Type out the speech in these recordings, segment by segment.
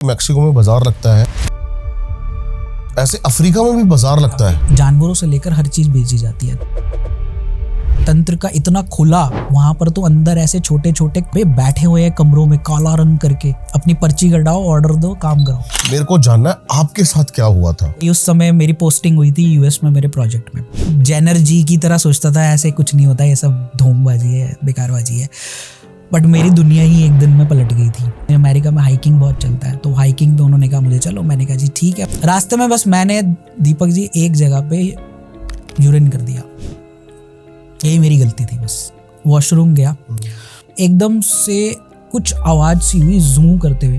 Mexico में बाजार लगता है, ऐसे अफ्रीका में भी बाजार लगता है। जानवरों से लेकर हर चीज बेची जाती है। तंत्र का इतना खुला, वहां पर तो अंदर ऐसे छोटे छोटे पे बैठे हुए हैं कमरों में काला रंग करके, अपनी पर्ची कटाओ, ऑर्डर दो, काम करो। मेरे को जानना है आपके साथ क्या हुआ था। उस समय मेरी पोस्टिंग हुई थी यूएस में मेरे प्रोजेक्ट में। जेनर जी की तरह सोचता था ऐसे कुछ नहीं होता, ये सब धूमबाजी है, बेकारबाजी है। बट मेरी दुनिया ही एक दिन में पलट गई थी। अमेरिका में हाइकिंग बहुत चलता है, तो हाइकिंग पे उन्होंने कहा मुझे चलो। मैंने कहा जी ठीक है। रास्ते में बस मैंने दीपक जी एक जगह पे यूरिन कर दिया, यही मेरी गलती थी। बस वॉशरूम गया, एकदम से कुछ आवाज सी हुई जूम करते हुए,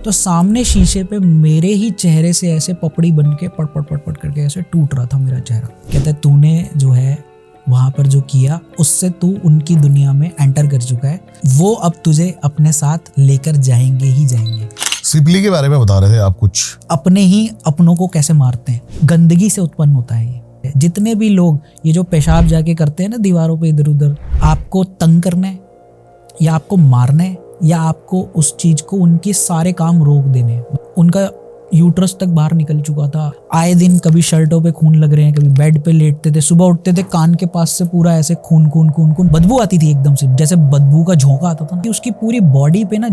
तो सामने शीशे पे मेरे ही चेहरे से ऐसे पपड़ी बन के पट पट पट पट करके ऐसे टूट रहा था मेरा चेहरा। कहता है तूने जो है वहां पर जो किया उससे तू उनकी दुनिया में एंटर कर चुका है, वो अब तुझे अपने साथ लेकर जाएंगे ही जाएंगे। सिपली के बारे में बता रहे थे आप कुछ। अपने ही अपनों को कैसे मारते हैं, गंदगी से उत्पन्न होता है ये। जितने भी लोग ये जो पेशाब जाके करते हैं ना दीवारों पे इधर उधर, आपको तंग करना है या आपको मारना है या आपको उस चीज को उनके सारे काम रोक देने हैं। उनका यूट्रस तक बाहर निकल चुका था। आए दिन कभी शर्टों पे खून लग रहे हैं, कभी बेड पे लेटते थे, सुबह उठते थे कान के पास से पूरा ऐसे खून खून खून खून, बदबू आती थी एकदम से, जैसे बदबू का झोंका आता था ना। उसकी पूरी बॉडी पे ना,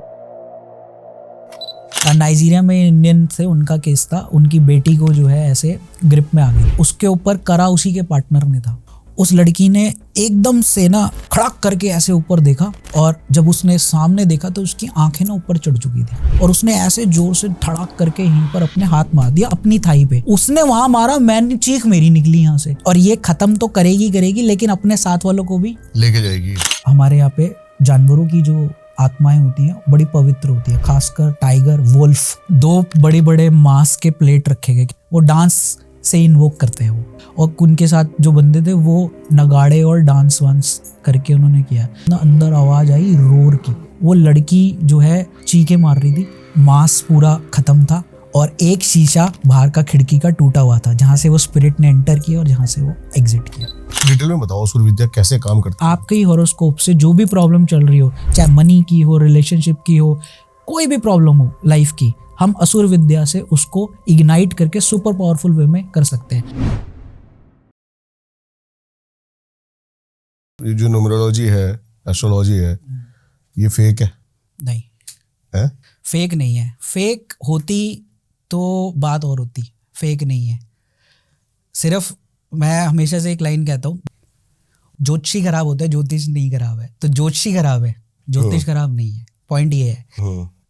नाइजीरिया में इंडियन थे, उनका केस था, उनकी बेटी को जो है ऐसे ग्रिप में आ गई, उसके ऊपर करा उसी के पार्टनर ने था। उस लड़की ने एकदम से ना खड़ाक करके ऐसे ऊपर देखा, और जब उसने सामने देखा तो उसकी आंखें ना ऊपर चढ़ चुकी थी, और उसने ऐसे जोर से धड़ाक करके यहीं पर अपने हाथ मार दिया अपनी थाई पे। उसने वहां मारा, मैंने चीख मेरी निकली यहाँ से। और ये खत्म तो करेगी लेकिन अपने साथ वालों को भी लेके जाएगी। हमारे यहाँ पे जानवरों की जो आत्माएं होती हैं बड़ी पवित्र होती है, खासकर टाइगर, वुल्फ। 2 बड़े बड़े मांस के प्लेट रखे गए, वो डांस से इन्वोक करते हैं वो। और उनके साथ जो बंदे थे वो नगाड़े और डांस वांस करके उन्होंने किया ना। अंदर आवाज आई रोर की, वो लड़की जो है चीखे मार रही थी, मांस पूरा खत्म था, और एक शीशा बाहर का खिड़की का टूटा हुआ था, जहां से वो स्पिरिट ने एंटर किया और जहां से वो एग्जिट किया। डिटेल में बताओ असुर विद्या कैसे काम करती है। आपके ही हॉरोस्कोप से जो भी प्रॉब्लम चल रही हो, चाहे मनी की हो, रिलेशनशिप की हो, कोई भी प्रॉब्लम हो लाइफ की, हम असुर विद्या से उसको इग्नाइट करके सुपर पावरफुल वे में कर सकते हैं। ये जो न्यूमरोलॉजी है, एस्ट्रोलॉजी है, ये फेक है? नहीं है? फेक नहीं है। फेक होती तो बात और होती, फेक नहीं है। सिर्फ मैं हमेशा से एक लाइन कहता हूँ, ज्योतिषी खराब होता है, ज्योतिष नहीं खराब है। तो ज्योतिषी खराब है, ज्योतिष खराब नहीं है। पॉइंट ये है,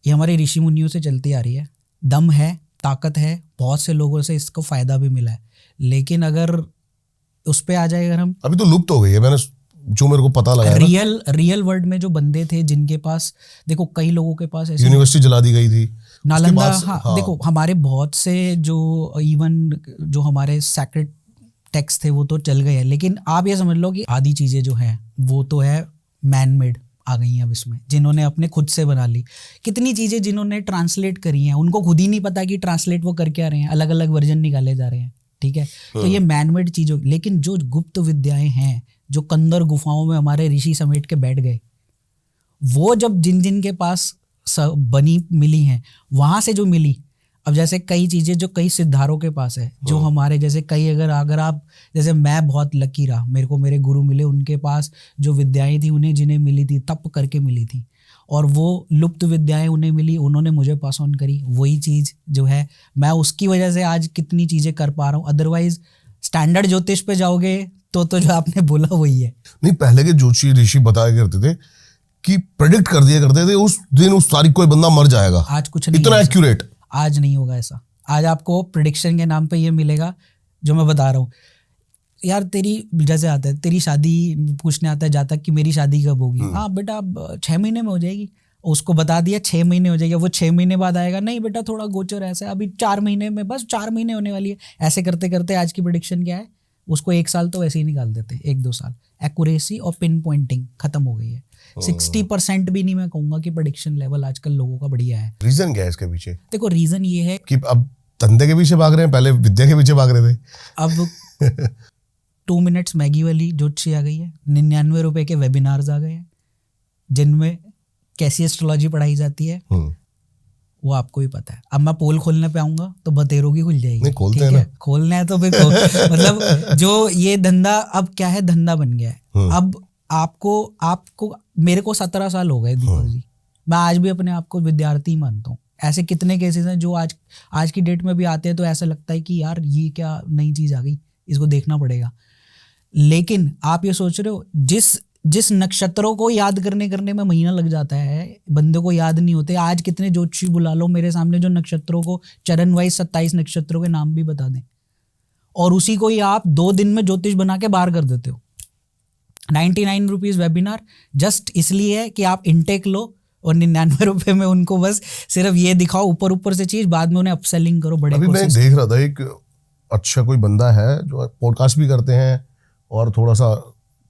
ये हमारे ऋषि मुनियों से चलती आ रही है। दम है, ताकत है, बहुत से लोगों से इसको फायदा भी मिला है। लेकिन अगर उस पे आ जाए, अगर हम, अभी तो लुप्त हो गई है, मैंने जो मेरे को पता लगा रियल वर्ल्ड में जो बंदे थे जिनके पास, देखो कई लोगों के पास ऐसे, यूनिवर्सिटी जला दी गई थी नालंदा। हाँ, देखो हमारे बहुत से जो इवन जो हमारे सैक्रेड टेक्स्ट थे वो तो चल गए हैं, लेकिन आप ये समझ लो कि आधी चीजें जो हैं वो तो है मैन मेड आ गई हैं अब इसमें, जिन्होंने अपने खुद से बना ली। कितनी चीजें जिन्होंने ट्रांसलेट करी हैं, उनको खुद ही नहीं पता कि ट्रांसलेट वो कर क्या रहे हैं, अलग अलग वर्जन निकाले जा रहे हैं। ठीक है, तो ये मैनमेड चीजों। लेकिन जो गुप्त विद्याएं हैं, जो कंदर गुफाओं में हमारे ऋषि समेट के बैठ गए, वो जब जिन के पास बनी मिली हैं, वहां से जो मिली, अब जैसे कई चीजें जो कई सिद्धारों के पास है, जो हमारे जैसे कई, अगर आप जैसे, मैं बहुत लकी रहा, मेरे को मेरे गुरु मिले, उनके पास जो विद्याएं थी उन्हें जिन्हें मिली थी तप करके मिली थी, और वो लुप्त विद्याएं उन्हें मिली, उन्होंने मुझे पास ऑन करी। वही चीज जो है, मैं उसकी वजह से आज कितनी चीजें कर पा रहा हूँ। अदरवाइज स्टैंडर्ड ज्योतिष पे जाओगे तो जो आपने बोला वही है। नहीं, पहले के ज्योतिषी ऋषि बताया करते थे कि प्रेडिक्ट कर दिया करते थे उस दिन उस तारीख कोई बंदा मर जाएगा। आज कुछ नहीं, इतना एक्यूरेट आज नहीं होगा ऐसा। आज आपको प्रेडिक्शन के नाम पे ये मिलेगा जो मैं बता रहा हूँ। यार तेरी, जैसे आता है तेरी शादी पूछने आता है जातक कि मेरी शादी कब होगी। हाँ बेटा 6 महीने में हो जाएगी। उसको बता दिया 6 महीने हो जाएगी, वो 6 महीने बाद आएगा, नहीं बेटा थोड़ा गोचर ऐसा है, अभी 4 महीने में, बस 4 महीने होने वाली है। ऐसे करते करते आज की प्रेडिक्शन क्या है, उसको 1 साल तो वैसे ही निकाल देते, 1-2 साल। एक्यूरेसी और पिन पॉइंटिंग खत्म हो गई है। 60% भी नहीं मैं कहूंगा कि प्रेडिक्शन लेवल आजकल लोगों का बढ़िया है। रीजन क्या है इसके पीछे? देखो रीजन ये है कि अब धंधे के पीछे भाग रहे हैं, पहले विद्या के पीछे भाग रहे थे। अब 2 मिनट्स मैगी वाली ज्योतिषी आ गई है, 99 रुपए के वेबिनार्स आ गए हैं जिनमें कैसी एस्ट्रोलॉजी पढ़ाई जाती है, वो आपको भी पता है। अब मैं पोल खोलने पे आऊंगा तो बतेरों की खुल जाएगी। नहीं, खोलते ठीक हैं है, खोलना है तो फिर मतलब जो ये धंधा अब क्या है, धंधा बन गया है। अब आपको मेरे को 17 साल हो गए दीपक जी, मैं आज भी अपने आप को विद्यार्थी मानता हूँ। ऐसे कितने केसेस हैं जो आज की डेट में भी आते हैं तो ऐसा लगता है कि यार ये क्या नई चीज आ गई, इसको देखना पड़ेगा। लेकिन आप ये सोच रहे हो जिस नक्षत्रों को याद करने में महीना लग जाता है, बंदे को याद नहीं होते। आज कितने ज्योतिषी बुला लो मेरे सामने जो नक्षत्रों को चरण वाइज 27 नक्षत्रों के नाम भी बता दें, और उसी को ही आप 2 दिन में ज्योतिष बना के बाहर कर देते हो। 99 रुपीज वेबिनार जस्ट इसलिए है कि आप इनटेक लो और 99 रुपए में उनको बस सिर्फ ये दिखाओ ऊपर से चीज, बाद में उन्हें अपसेलिंग करो बड़े। अभी मैं देख रहा था एक अच्छा कोई बंदा है जो पॉडकास्ट भी करते हैं और थोड़ा सा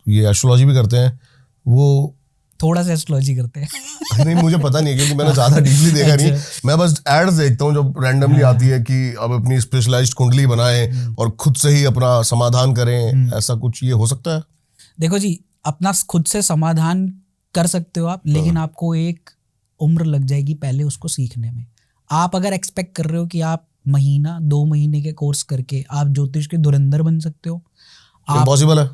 ये एस्ट्रोलॉजी भी करते हैं। वो थोड़ा सा एस्ट्रोलॉजी करते हैं नहीं, मुझे पता नहीं है क्योंकि मैंने ज्यादा डीपली देखा नहीं। मैं बस एड्स देखता हूँ जब रैंडमली आती है कि अब अपनी स्पेशलाइज्ड कुंडली बनाएं और खुद से ही अपना समाधान करें, ऐसा कुछ ये हो सकता है? देखो जी, अपना खुद से समाधान कर सकते हो आप, लेकिन आपको एक उम्र लग जाएगी पहले उसको सीखने में। आप अगर एक्सपेक्ट कर रहे हो कि आप महीना 2 महीने के कोर्स करके आप ज्योतिष के धुरंधर बन सकते हो, इम्पॉसिबल है।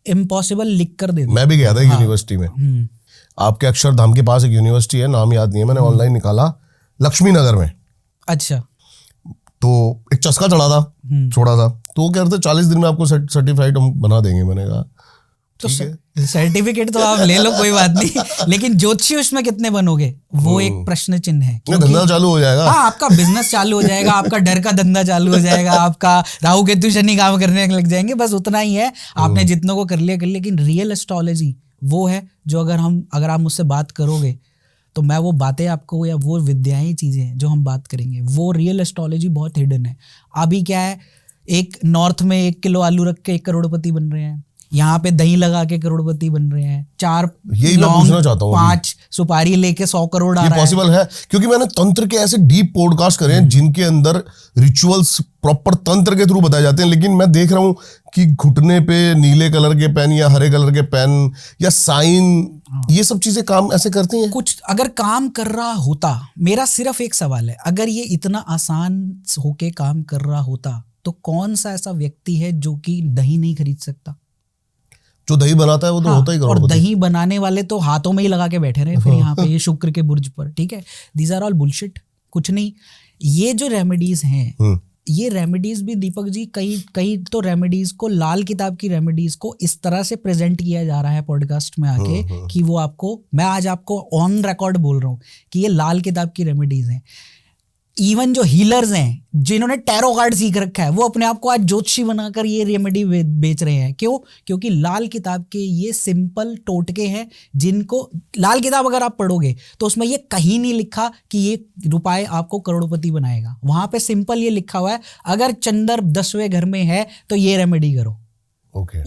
इम्पॉसिबल लिख कर दे दो। मैं भी गया था यूनिवर्सिटी में, आपके अक्षरधाम के पास एक यूनिवर्सिटी है, नाम याद नहीं है, मैंने ऑनलाइन निकाला, लक्ष्मी नगर में। अच्छा। तो एक चस्का चढ़ा था छोटा सा, तो वो कह रहे थे 40 दिन में आपको सर्टिफाइड हम बना देंगे। मैंने कहा तो सर्टिफिकेट तो आप ले लो, कोई बात नहीं, लेकिन ज्योतिषी उसमें कितने बनोगे वो एक प्रश्न चिन्ह है। धंधा चालू हो जाएगा। हाँ, आपका बिजनेस चालू हो जाएगा, आपका डर का धंधा चालू हो जाएगा, आपका राहु केतु शनि काम करने लग जाएंगे, बस उतना ही है। आपने जितनों को कर लिया। लेकिन रियल एस्ट्रोलॉजी वो है जो अगर आप मुझसे बात करोगे तो मैं वो बातें आपको, या वो विद्याएं चीजें हैं जो हम बात करेंगे, वो रियल एस्ट्रोलॉजी बहुत हिडन है। अभी क्या है, एक नॉर्थ में 1 किलो आलू रख के 1 करोड़पति बन रहे हैं, यहाँ पे दही लगा के करोड़पति बन रहे हैं, 4 यही मैं पूछना चाहता हूँ, 5 सुपारी लेके 100 करोड़ आ रहा है। पॉसिबल है? क्योंकि मैंने तंत्र के ऐसे डीप पॉडकास्ट करे हैं जिनके अंदर रिचुअल्स प्रॉपर तंत्र के थ्रू बताए जाते हैं, लेकिन मैं देख रहा हूँ कि घुटने पे नीले कलर के पेन या हरे कलर के पेन या साइन, ये सब चीजें काम ऐसे करती हैं। कुछ अगर काम कर रहा होता, मेरा सिर्फ एक सवाल है, अगर ये इतना आसान होके काम कर रहा होता तो कौन सा ऐसा व्यक्ति है जो कि दही नहीं खरीद सकता? जो दही बनाता है वो तो होता ही करोड़पति। और दही बनाने वाले तो हाथों में ही लगा के बैठे रहे फिर यहाँ पे ये शुक्र के बुर्ज पर। ठीक है, दीज आर ऑल बुलशिट, कुछ नहीं। ये जो रेमेडीज हैं, ये रेमेडीज भी दीपक जी, कई तो रेमेडीज को, लाल किताब की रेमेडीज को इस तरह से प्रेजेंट किया जा रहा है पॉडकास्ट में आके कि वो आपको, मैं आज आपको ऑन रिकॉर्ड बोल रहा हूँ कि ये लाल किताब की रेमेडीज हैं। इवन जो हीलर्स हैं जिन्होंने टैरो कार्ड सीख रखा है, वो अपने आप को आज ज्योतिषी बनाकर ये रेमेडी बेच रहे हैं। क्यों? क्योंकि लाल किताब के ये सिंपल टोटके हैं जिनको, लाल किताब अगर आप पढ़ोगे तो उसमें ये कहीं नहीं लिखा कि ये रुपए आपको करोड़पति बनाएगा। वहां पे सिंपल ये लिखा हुआ है, अगर चंद्र 10वें घर में है तो ये रेमेडी करो।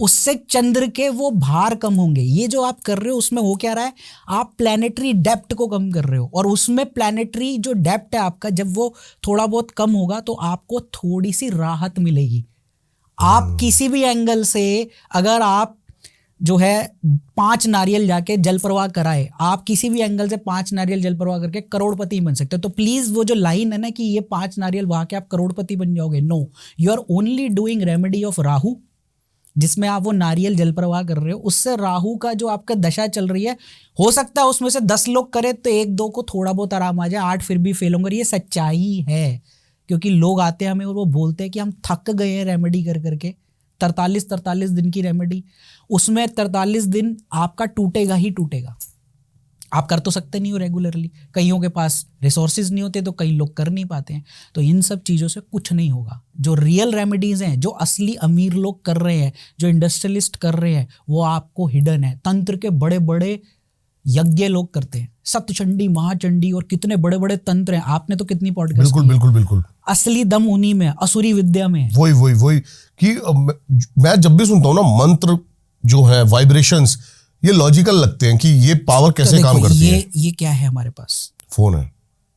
उससे चंद्र के वो भार कम होंगे। ये जो आप कर रहे हो उसमें हो क्या रहा है, आप प्लैनेटरी डेप्थ को कम कर रहे हो, और उसमें प्लैनेटरी जो डेप्थ है आपका, जब वो थोड़ा बहुत कम होगा तो आपको थोड़ी सी राहत मिलेगी। आप किसी भी एंगल से अगर आप जो है 5 नारियल जाके जल प्रवाह कराए, आप किसी भी एंगल से 5 नारियल जल प्रवाह करके करोड़पति बन सकते हो। तो प्लीज वो जो लाइन है ना कि ये 5 नारियल वहां के आप करोड़पति बन जाओगे, no, you are only doing remedy of Rahu, जिसमें आप वो नारियल जल प्रवाह कर रहे हो। उससे राहु का जो आपका दशा चल रही है, हो सकता है उसमें से 10 लोग करे तो 1-2 को थोड़ा बहुत आराम आ जाए, 8 फिर भी फेल होंगे। ये सच्चाई है, क्योंकि लोग आते हैं हमें और वो बोलते हैं कि हम थक गए हैं रेमेडी कर करके। 43 दिन की रेमेडी, उसमें 43 दिन आपका टूटेगा ही टूटेगा। आप कर तो सकते नहीं हो रेगुलरली, कईयों के पास रिसोर्सेज नहीं होते तो कई लोग कर नहीं पाते हैं। तो इन सब चीज़ों से कुछ नहीं होगा। जो रियल रेमेडीज हैं, जो असली अमीर लोग कर रहे हैं, जो इंडस्ट्रियलिस्ट कर रहे हैं, वो आपको हिडन है। तंत्र के बड़े बड़े यज्ञ लोग करते हैं, सप्तचंडी, महाचंडी, और कितने बड़े बड़े तंत्र हैं। आपने तो कितनी पॉडकास्ट बिल्कुल असली दम उन्हीं में, असुरी विद्या में। वही कि मैं जब भी सुनता हूँ ना मंत्र जो है, वाइब्रेशंस, ये लॉजिकल लगते हैं कि ये पावर कैसे काम करती है। ये क्या है हमारे पास? फोन है।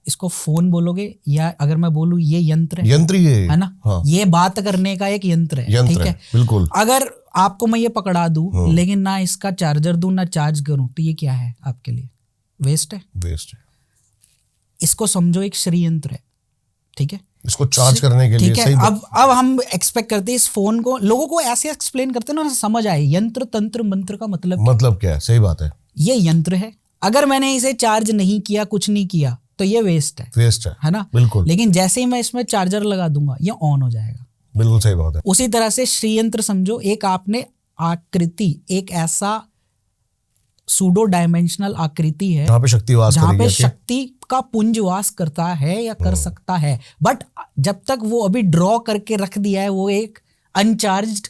इसको फोन बोलोगे, या अगर मैं बोलूं ये यंत्र है ना? हाँ। ये बात करने का एक यंत्र है, ठीक है? बिल्कुल। अगर आपको मैं ये पकड़ा दूं लेकिन ना इसका चार्जर दूं ना चार्ज करूं, तो ये क्या है आपके लिए? वेस्ट है। इसको समझो एक श्री यंत्र है, ठीक है, इसको चार्ज करने के लिए ठीक है। सही अब हम एक्सपेक्ट करते हैं इस फोन को, लोगों को ऐसे एक्सप्लेन करते हैं ना समझ आए, यंत्र तंत्र मंत्र का मतलब क्या है, सही बात है, ये यंत्र है, अगर मैंने इसे चार्ज नहीं किया, कुछ नहीं किया, तो ये वेस्ट है ना, बिल्कुल, लेकिन जैसे ही मैं इसमें चार्जर लगा दूंगा ये ऑन हो जाएगा, बिल्कुल सही बात है। उसी तरह से श्री यंत्र समझो, एक आपने आकृति, एक ऐसा सूडो डायमेंशनल आकृति है जहाँ पे शक्ति वास जहाँ पे करेगी, शक्ति का पुंज वास करता है या कर सकता है, बट जब तक वो अभी ड्रॉ करके रख दिया है, वो एक अनचार्ज्ड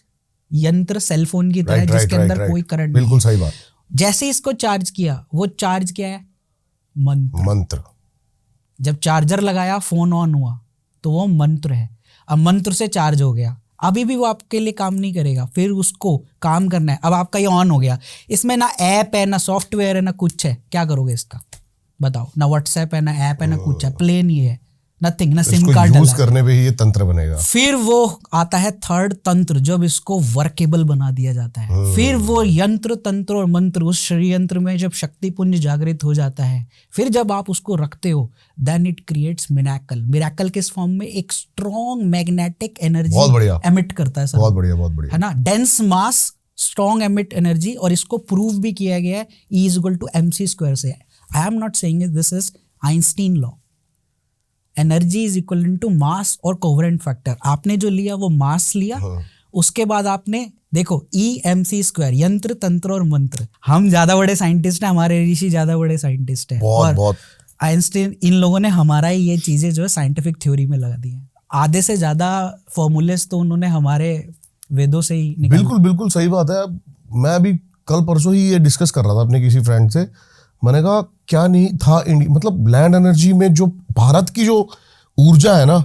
यंत्र सेलफोन की तरह है, जिसके अंदर कोई करंट नहीं है। बिल्कुल सही बात। जैसे इसको चार्ज किया, वो चार्ज क्या है, मंत्र। जब चार्जर लगाया, फोन ऑन हुआ, तो वो मंत्र है। अब मंत्र से चार्ज हो गया, अभी भी वो आपके लिए काम नहीं करेगा, फिर उसको काम करना है। अब आपका ये ऑन हो गया, इसमें ना ऐप है, ना सॉफ्टवेयर है, ना कुछ है, क्या करोगे इसका बताओ? ना व्हाट्सएप है, ना ऐप है, ना कुछ है, प्लेन ही है, नथिंग, ना सिम कार्ड यूज करने पे ही ये तंत्र बनेगा। फिर वो आता है थर्ड तंत्र, जब इसको वर्केबल बना दिया जाता है, फिर वो यंत्र तंत्र और मंत्र उस श्री यंत्र में जब शक्ति पुंज जागृत हो जाता है, फिर जब आप उसको रखते हो, देन इट क्रिएट्स मिरेकल किस फॉर्म में, एक स्ट्रॉन्ग मैग्नेटिक एनर्जी एमिट करता है। बहुत बढ़िया है ना, dense mass strong emit energy, और इसको प्रूव भी किया गया है E=mc² से। I am not saying this is Einstein law. Energy is equal to mass और कोवेलेंट फैक्टर। आपने जो लिया वो मास लिया, उसके बाद आपने देखो E=mc², यंत्र तंत्र और मंत्र। हम ज्यादा बड़े साइंटिस्ट हैं, हमारे ऋषि ज्यादा बड़े साइंटिस्ट हैं, और आइंस्टीन, इन लोगों ने हमारा ही ये चीजें जो है साइंटिफिक थ्योरी में लगा दी है। आधे से ज्यादा फॉर्मूलेस तो उन्होंने हमारे वेदों से ही निकाले। बिल्कुल सही बात है। मैं अभी कल परसों ही ये डिस्कस कर रहा था अपने किसी फ्रेंड से, मैंने कहा क्या नहीं था मतलब लैंड एनर्जी में जो भारत की जो ऊर्जा है ना,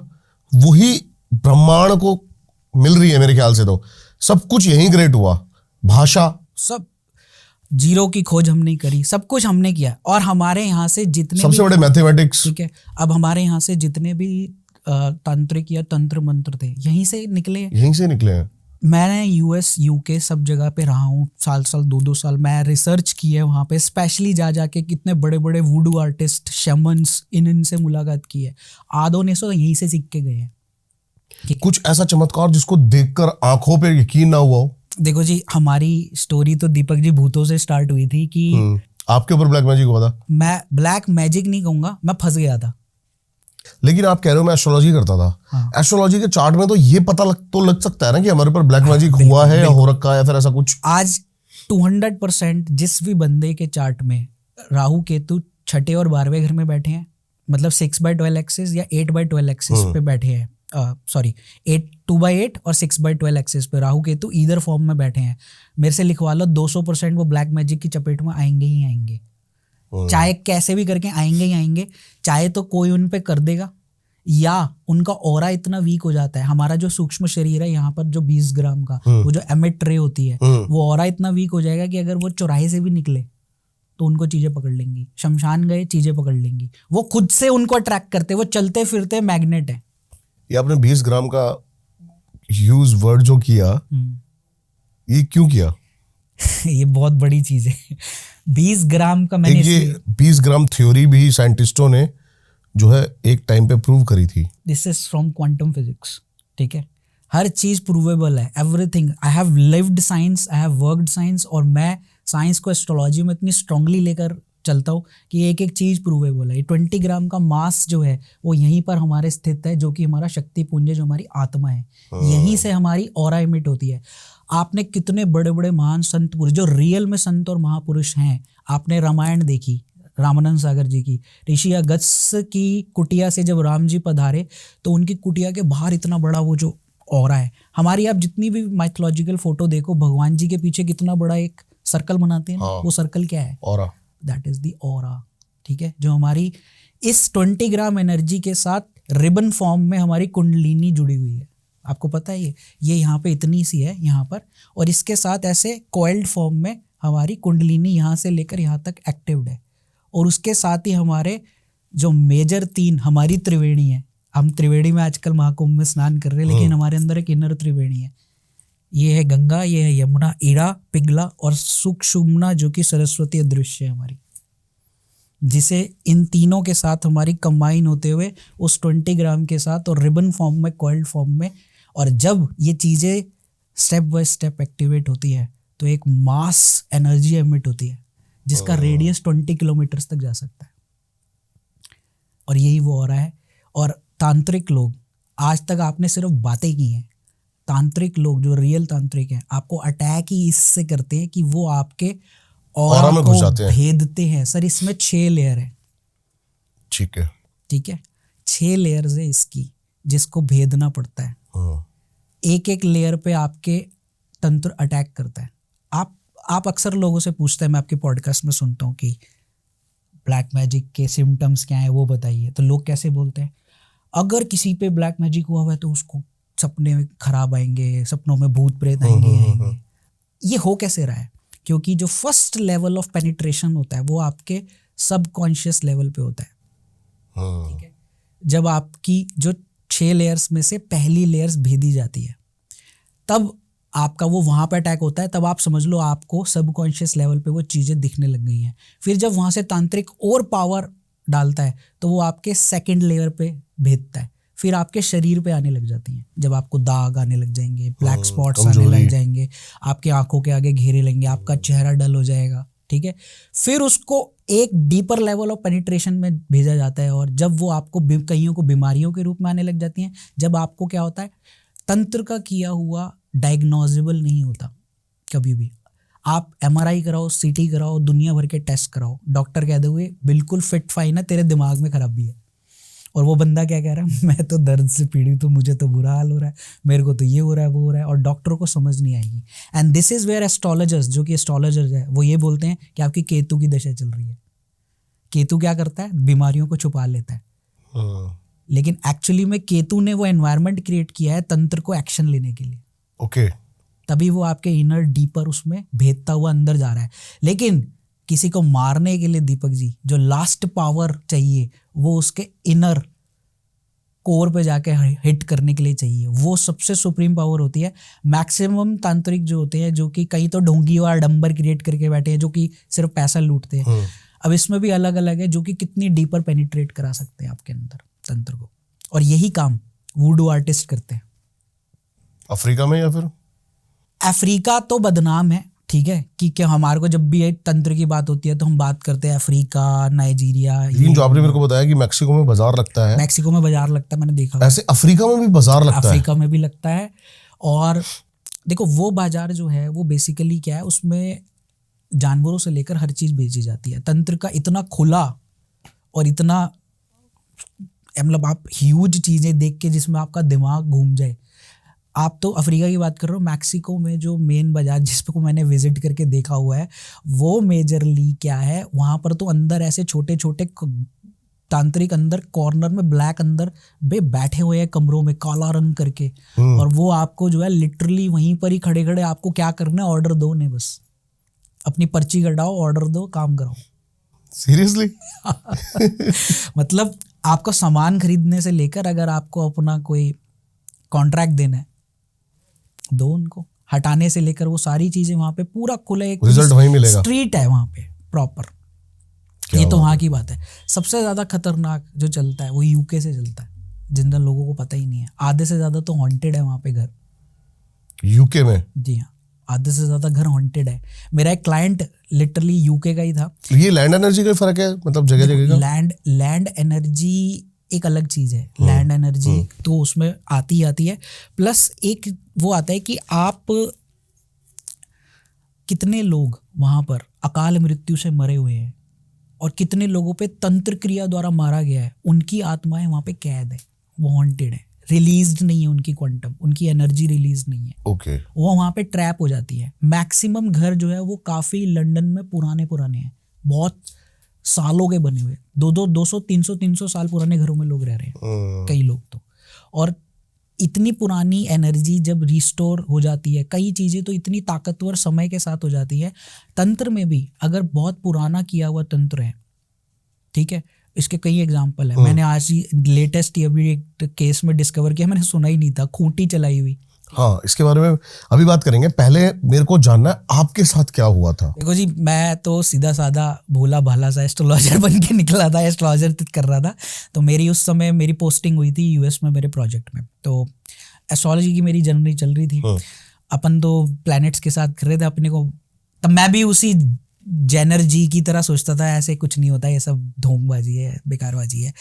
वही ब्रह्मांड को मिल रही है मेरे ख्याल से। तो सब कुछ यहीं ग्रेट हुआ, भाषा, सब जीरो की खोज हमने करी, सब कुछ हमने किया। और हमारे यहाँ से जितने सबसे बड़े मैथमेटिक्स, ठीक है, अब हमारे यहाँ से जितने भी तांत्रिक या तंत्र मंत्र थे, यहीं से निकले हैं। मैंने यूएस यूके सब जगह पे रहा हूँ, साल 2-2 साल मैं रिसर्च की है वहाँ पे, स्पेशली जा के कितने बड़े बड़े वुडू आर्टिस्ट, शमन्स, इनसे मुलाकात की है। आधों ने सो यहीं से सीख के गए हैं। कुछ ऐसा चमत्कार जिसको देखकर आंखों पे यकीन ना हुआ हो? देखो जी, हमारी स्टोरी तो दीपक जी भूतों से स्टार्ट हुई थी कि आपके ऊपर ब्लैक मैजिक हुआ था। मैं ब्लैक मैजिक नहीं कहूंगा, मैं फंस गया था। लेकिन आप कह रहे हो मैं एस्ट्रोलॉजी करता था। हाँ। एस्ट्रोलॉजी के चार्ट में तो ये पता लग सकता है ना कि हमारे ऊपर ब्लैक मैजिक हुआ है या हो रखा है या फिर ऐसा कुछ। आज 200% जिस भी बंदे के चार्ट में राहु केतु 6 और 12वें घर में बैठे हैं, मतलब 6/12 एक्सिस या 8/12 एक्सिस पे बैठे हैं, 2/8 और 6/12 एक्सिस पे राहु केतु ईदर फॉर्म में बैठे हैं, मेरे से लिखवा लो 200% वो ब्लैक मैजिक की चपेट में आएंगे ही आएंगे। चाहे कैसे भी करके आएंगे ही आएंगे, चाहे तो कोई उन पे कर देगा, या उनका ऑरा इतना वीक हो जाता है। हमारा जो सूक्ष्म शरीर है यहाँ पर जो 20 ग्राम का, वो जो एमिट रे होती है, वो ऑरा इतना वीक हो जाएगा कि अगर वो चौराहे से भी निकले तो उनको चीजें पकड़ लेंगी। शमशान गए, चीजें पकड़ लेंगी। वो खुद से उनको अट्रैक्ट करते, वो चलते फिरते मैग्नेट है। ये आपने 20 ग्राम का यूज वर्ड जो किया, ये क्यों किया? ये बहुत बड़ी चीज है। 20 ग्राम का मैंने, ये 20 ग्राम थ्योरी भी साइंटिस्टों ने जो है एक टाइम पे प्रूव करी थी। This is from quantum physics, ठीक है, हर चीज प्रूवेबल है, everything. I have lived science, I have worked science, और मैं साइंस को एस्ट्रोलॉजी में इतनी स्ट्रांगली लेकर चलता हूँ कि एक एक चीज प्रूवेबल है। 20 ग्राम का मास जो है वो यहीं पर हमारे स्थित है, जो कि हमारा शक्ति पुंज, जो हमारी आत्मा है, यहीं से हमारी ऑरा इमिट होती है। आपने कितने बड़े बड़े महान संत पुरुष, जो रियल में संत और महापुरुष हैं, आपने रामायण देखी, रामानंद सागर जी की, ऋषि अगस्त्य की कुटिया से जब राम जी पधारे तो उनकी कुटिया के बाहर इतना बड़ा वो जो ऑरा है। हमारी आप जितनी भी माइथोलॉजिकल फोटो देखो, भगवान जी के पीछे कितना बड़ा एक सर्कल बनाते हैं, वो सर्कल क्या है? Aura. That is the aura, ठीक है, जो हमारी इस 20 ग्राम एनर्जी के साथ रिबन फॉर्म में हमारी कुंडलिनी जुड़ी हुई है। आपको पता है ये यहाँ पे इतनी सी है यहाँ पर, और इसके साथ ऐसे कॉइल्ड फॉर्म में हमारी कुंडलिनी यहाँ से लेकर यहाँ तक एक्टिव्ड है। और उसके साथ ही हमारे जो मेजर 3 हमारी त्रिवेणी है, हम त्रिवेणी में आजकल महाकुंभ में स्नान कर रहे हैं, लेकिन हमारे अंदर एक इनर त्रिवेणी है। ये है गंगा, ये है यमुना, ईड़ा, पिघला और सुषुम्ना, जो कि सरस्वती अदृश्य है हमारी। जिसे इन तीनों के साथ हमारी कंबाइन होते हुए उस 20 ग्राम के साथ और रिबन फॉर्म में, कॉइल्ड फॉर्म में, और जब ये चीज़ें स्टेप बाय स्टेप एक्टिवेट होती है तो एक मास एनर्जी एमिट होती है जिसका रेडियस 20 किलोमीटर तक जा सकता है। और यही वो हो रहा है। और तांत्रिक लोग, आज तक आपने सिर्फ बातें की हैं, तांत्रिक लोग जो रियल तांत्रिक हैं आपको अटैक ही इससे करते हैं कि वो आपके ऑरा में घुस को जाते हैं। भेदते हैं। सर इसमें 6 लेयर है, ठीक है, ठीक है, 6 लेयर्स है इसकी जिसको भेदना पड़ता है। एक एक लेयर पे आपके तंत्र अटैक करता है। आप अक्सर लोगों से पूछते हैं, मैं आपके पॉडकास्ट में सुनता हूँ कि ब्लैक मैजिक के सिम्टम्स क्या हैं वो बताइए। तो लोग कैसे बोलते हैं, अगर किसी पे ब्लैक मैजिक हुआ हुआ है तो उसको सपने खराब आएंगे, सपनों में भूत प्रेत आएंगे। ये हो कैसे रहा है? क्योंकि जो फर्स्ट लेवल ऑफ पेनिट्रेशन होता है वो आपके सबकॉन्शियस लेवल पे होता है, ठीक है। जब आपकी जो 6 लेयर्स में से पहली लेयर्स भेदी जाती है तब आपका वो वहाँ पे अटैक होता है। तब आप समझ लो आपको सबकॉन्शियस लेवल पे वो चीज़ें दिखने लग गई हैं। फिर जब वहाँ से तांत्रिक और पावर डालता है तो वो आपके सेकंड लेयर पे भेजता है, फिर आपके शरीर पे आने लग जाती हैं। जब आपको दाग आने लग जाएंगे, ब्लैक स्पॉट्स आने लग जाएंगे, आपके आंखों के आगे घेरे लेंगे, आपका चेहरा डल हो जाएगा, ठीक है। फिर उसको एक डीपर लेवल ऑफ पेनिट्रेशन में भेजा जाता है और जब वो आपको कईयों को बीमारियों के रूप में आने लग जाती हैं। जब आपको क्या होता है, तंत्र का किया हुआ डायग्नोजेबल नहीं होता कभी भी। आप MRI कराओ, CT कराओ, दुनिया भर के टेस्ट कराओ, डॉक्टर कह दोगे बिल्कुल फिट फाइन है, तेरे दिमाग में खराबी है। और वो बंदा क्या कह रहा है, मैं तो दर्द से पीड़ित हूँ, मुझे तो बुरा हाल हो रहा है, मेरे को तो ये हो रहा है, वो हो रहा है, और डॉक्टर को समझ नहीं आएगी। And this is where astrologers, जो कि एस्ट्रोलॉजर्स है, वो ये बोलते हैं कि आपकी केतु की दशा चल रही है। केतु क्या करता है, बीमारियों को छुपा लेता है। लेकिन एक्चुअली में केतु ने वो एनवायरनमेंट क्रिएट किया है तंत्र को एक्शन लेने के लिए। ओके, तभी वो आपके इनर डीपर उसमें भेदता हुआ अंदर जा रहा है। लेकिन किसी को मारने के लिए दीपक जी जो लास्ट पावर चाहिए वो उसके इनर कोर पे जाके हिट करने के लिए चाहिए, वो सबसे सुप्रीम पावर होती है। मैक्सिमम तांत्रिक जो होते हैं, जो कि कहीं तो ढोंगी और आडंबर क्रिएट करके बैठे हैं, जो कि सिर्फ पैसा लूटते हैं। अब इसमें भी अलग अलग है जो कि कितनी डीपर पेनिट्रेट करा सकते हैं आपके अंदर तंत्र को, और यही काम वुडू आर्टिस्ट करते हैं। अफ्रीका में या फिर अफ्रीका तो बदनाम है, ठीक है, कि क्या हमारे को जब भी एक तंत्र की बात होती है तो हम बात करते हैं अफ्रीका, नाइजीरिया। लेकिन जो आपने मेरे को बताया कि मैक्सिको में बाजार लगता है, मैक्सिको में बाजार लगता है, मैंने देखा। ऐसे अफ्रीका में भी बाजार लगता है? अफ्रीका में भी लगता है। और देखो वो बाजार जो है वो बेसिकली क्या है, उसमें जानवरों से लेकर हर चीज बेची जाती है। तंत्र का इतना खुला और इतना, मतलब आप ह्यूज चीजें देख के जिसमें आपका दिमाग घूम जाए। आप तो अफ्रीका की बात कर रहे हो, मैक्सिको में जो मेन बाजार जिसको मैंने विजिट करके देखा हुआ है वो मेजरली क्या है, वहाँ पर तो अंदर ऐसे छोटे छोटे तांत्रिक अंदर कॉर्नर में ब्लैक अंदर बैठे हुए हैं कमरों में काला रंग करके, और वो आपको जो है लिटरली वहीं पर ही खड़े खड़े आपको क्या करना है, ऑर्डर दो ने, बस अपनी पर्ची कटाओ, ऑर्डर दो, काम कराओ। सीरियसली? मतलब आपका सामान खरीदने से लेकर अगर आपको अपना कोई कॉन्ट्रैक्ट देना है दो उनको, हटाने से लेकर वो सारी चीजें वहां पे पूरा खुला एक रिजल्ट वहीं मिलेगा। स्ट्रीट है वहां पे प्रॉपर। ये तो वहां की बात है। सबसे ज्यादा खतरनाक जो चलता है वो यूके से चलता है, जिन लोगों को पता ही नहीं है। आधे से ज्यादा तो हॉन्टेड है वहां पे घर, यूके में। जी हाँ, आधे से ज्यादा घर हॉन्टेड है। मेरा एक क्लाइंट लिटरली यूके का ही था। ये लैंड एनर्जी का फर्क है, मतलब जगह जगह का? लैंड एनर्जी एक अलग चीज है। लैंड एनर्जी तो उसमें आती है, प्लस एक वो आता है कि आप कितने लोग वहां पर अकाल मृत्यु से मरे हुए हैं और कितने लोगों पे तंत्र क्रिया द्वारा मारा गया है, उनकी आत्माएं वहां पे कैद है, वो हॉन्टेड है, रिलीज्ड नहीं है, उनकी क्वांटम, उनकी एनर्जी रिलीज नहीं है। ओके। वो वहां पे ट्रैप हो जाती है। मैक्सिमम घर जो है वो काफी लंदन में पुराने हैं, बहुत सालों के बने हुए, 200-300 साल पुराने घरों में लोग रह रहे हैं कई लोग तो। और इतनी पुरानी एनर्जी जब रिस्टोर हो जाती है, कई चीजें तो इतनी ताकतवर समय के साथ हो जाती है। तंत्र में भी अगर बहुत पुराना किया हुआ तंत्र है, ठीक है, इसके कई एग्जाम्पल है। मैंने आज ही लेटेस्ट अभी एक केस में डिस्कवर किया, मैंने सुना ही नहीं था, खूंटी चलाई हुई। थी। हाँ, इसके बारे में अभी बात करेंगे, पहले मेरे को जानना है आपके साथ क्या हुआ था। देखो जी, मैं तो सीधा साधा भोला भाला सा एस्ट्रोलॉजर बन के निकला था, एस्ट्रोलॉजर कर रहा था। तो मेरी उस समय मेरी पोस्टिंग हुई थी यूएस में मेरे प्रोजेक्ट में, तो एस्ट्रोलॉजी की मेरी जर्नी चल रही थी। अपन तो प्लैनेट्स के साथ कर रहे थे अपने को, तब मैं भी उसी जेनर जी की तरह सोचता था ऐसे कुछ नहीं होता, ये सब ढोंगबाजी है, बेकारबाजी है।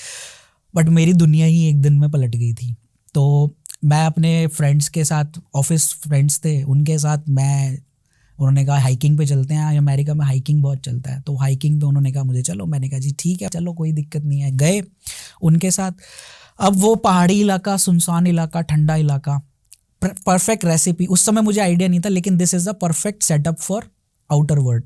बट मेरी दुनिया ही एक दिन में पलट गई थी। तो मैं अपने फ्रेंड्स के साथ, ऑफिस फ्रेंड्स थे उनके साथ, उन्होंने कहा हाइकिंग पे चलते हैं, अमेरिका में हाइकिंग बहुत चलता है, तो हाइकिंग पे उन्होंने कहा मुझे चलो। मैंने कहा जी ठीक है चलो, कोई दिक्कत नहीं है। गए उनके साथ। अब वो पहाड़ी इलाका, सुनसान इलाका, ठंडा इलाका, परफेक्ट रेसिपी। उस समय मुझे आइडिया नहीं था, लेकिन this is the perfect setup for outer world,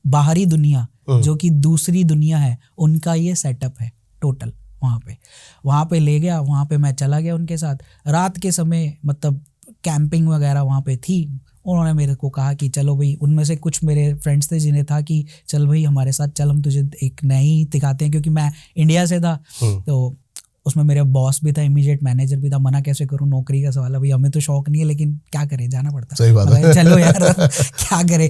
बाहरी दुनिया जो कि दूसरी दुनिया है, उनका ये सेटअप है टोटल। वहाँ पे ले गया, वहाँ पे मैं चला गया उनके साथ। रात के समय मतलब कैंपिंग वगैरह वहाँ पे थी। उन्होंने मेरे को कहा कि चलो भाई, उनमें से कुछ मेरे फ्रेंड्स थे जिन्हें था कि चल भाई हमारे साथ चल, हम तुझे एक नई दिखाते हैं, क्योंकि मैं इंडिया से था। तो उसमें मेरा बॉस भी था, इमीडिएट मैनेजर भी था। मना कैसे करूँ, नौकरी का सवाल है भाई, हमें तो शौक नहीं है लेकिन क्या करें, जाना पड़ता। सही बात है। चलो यार क्या करें।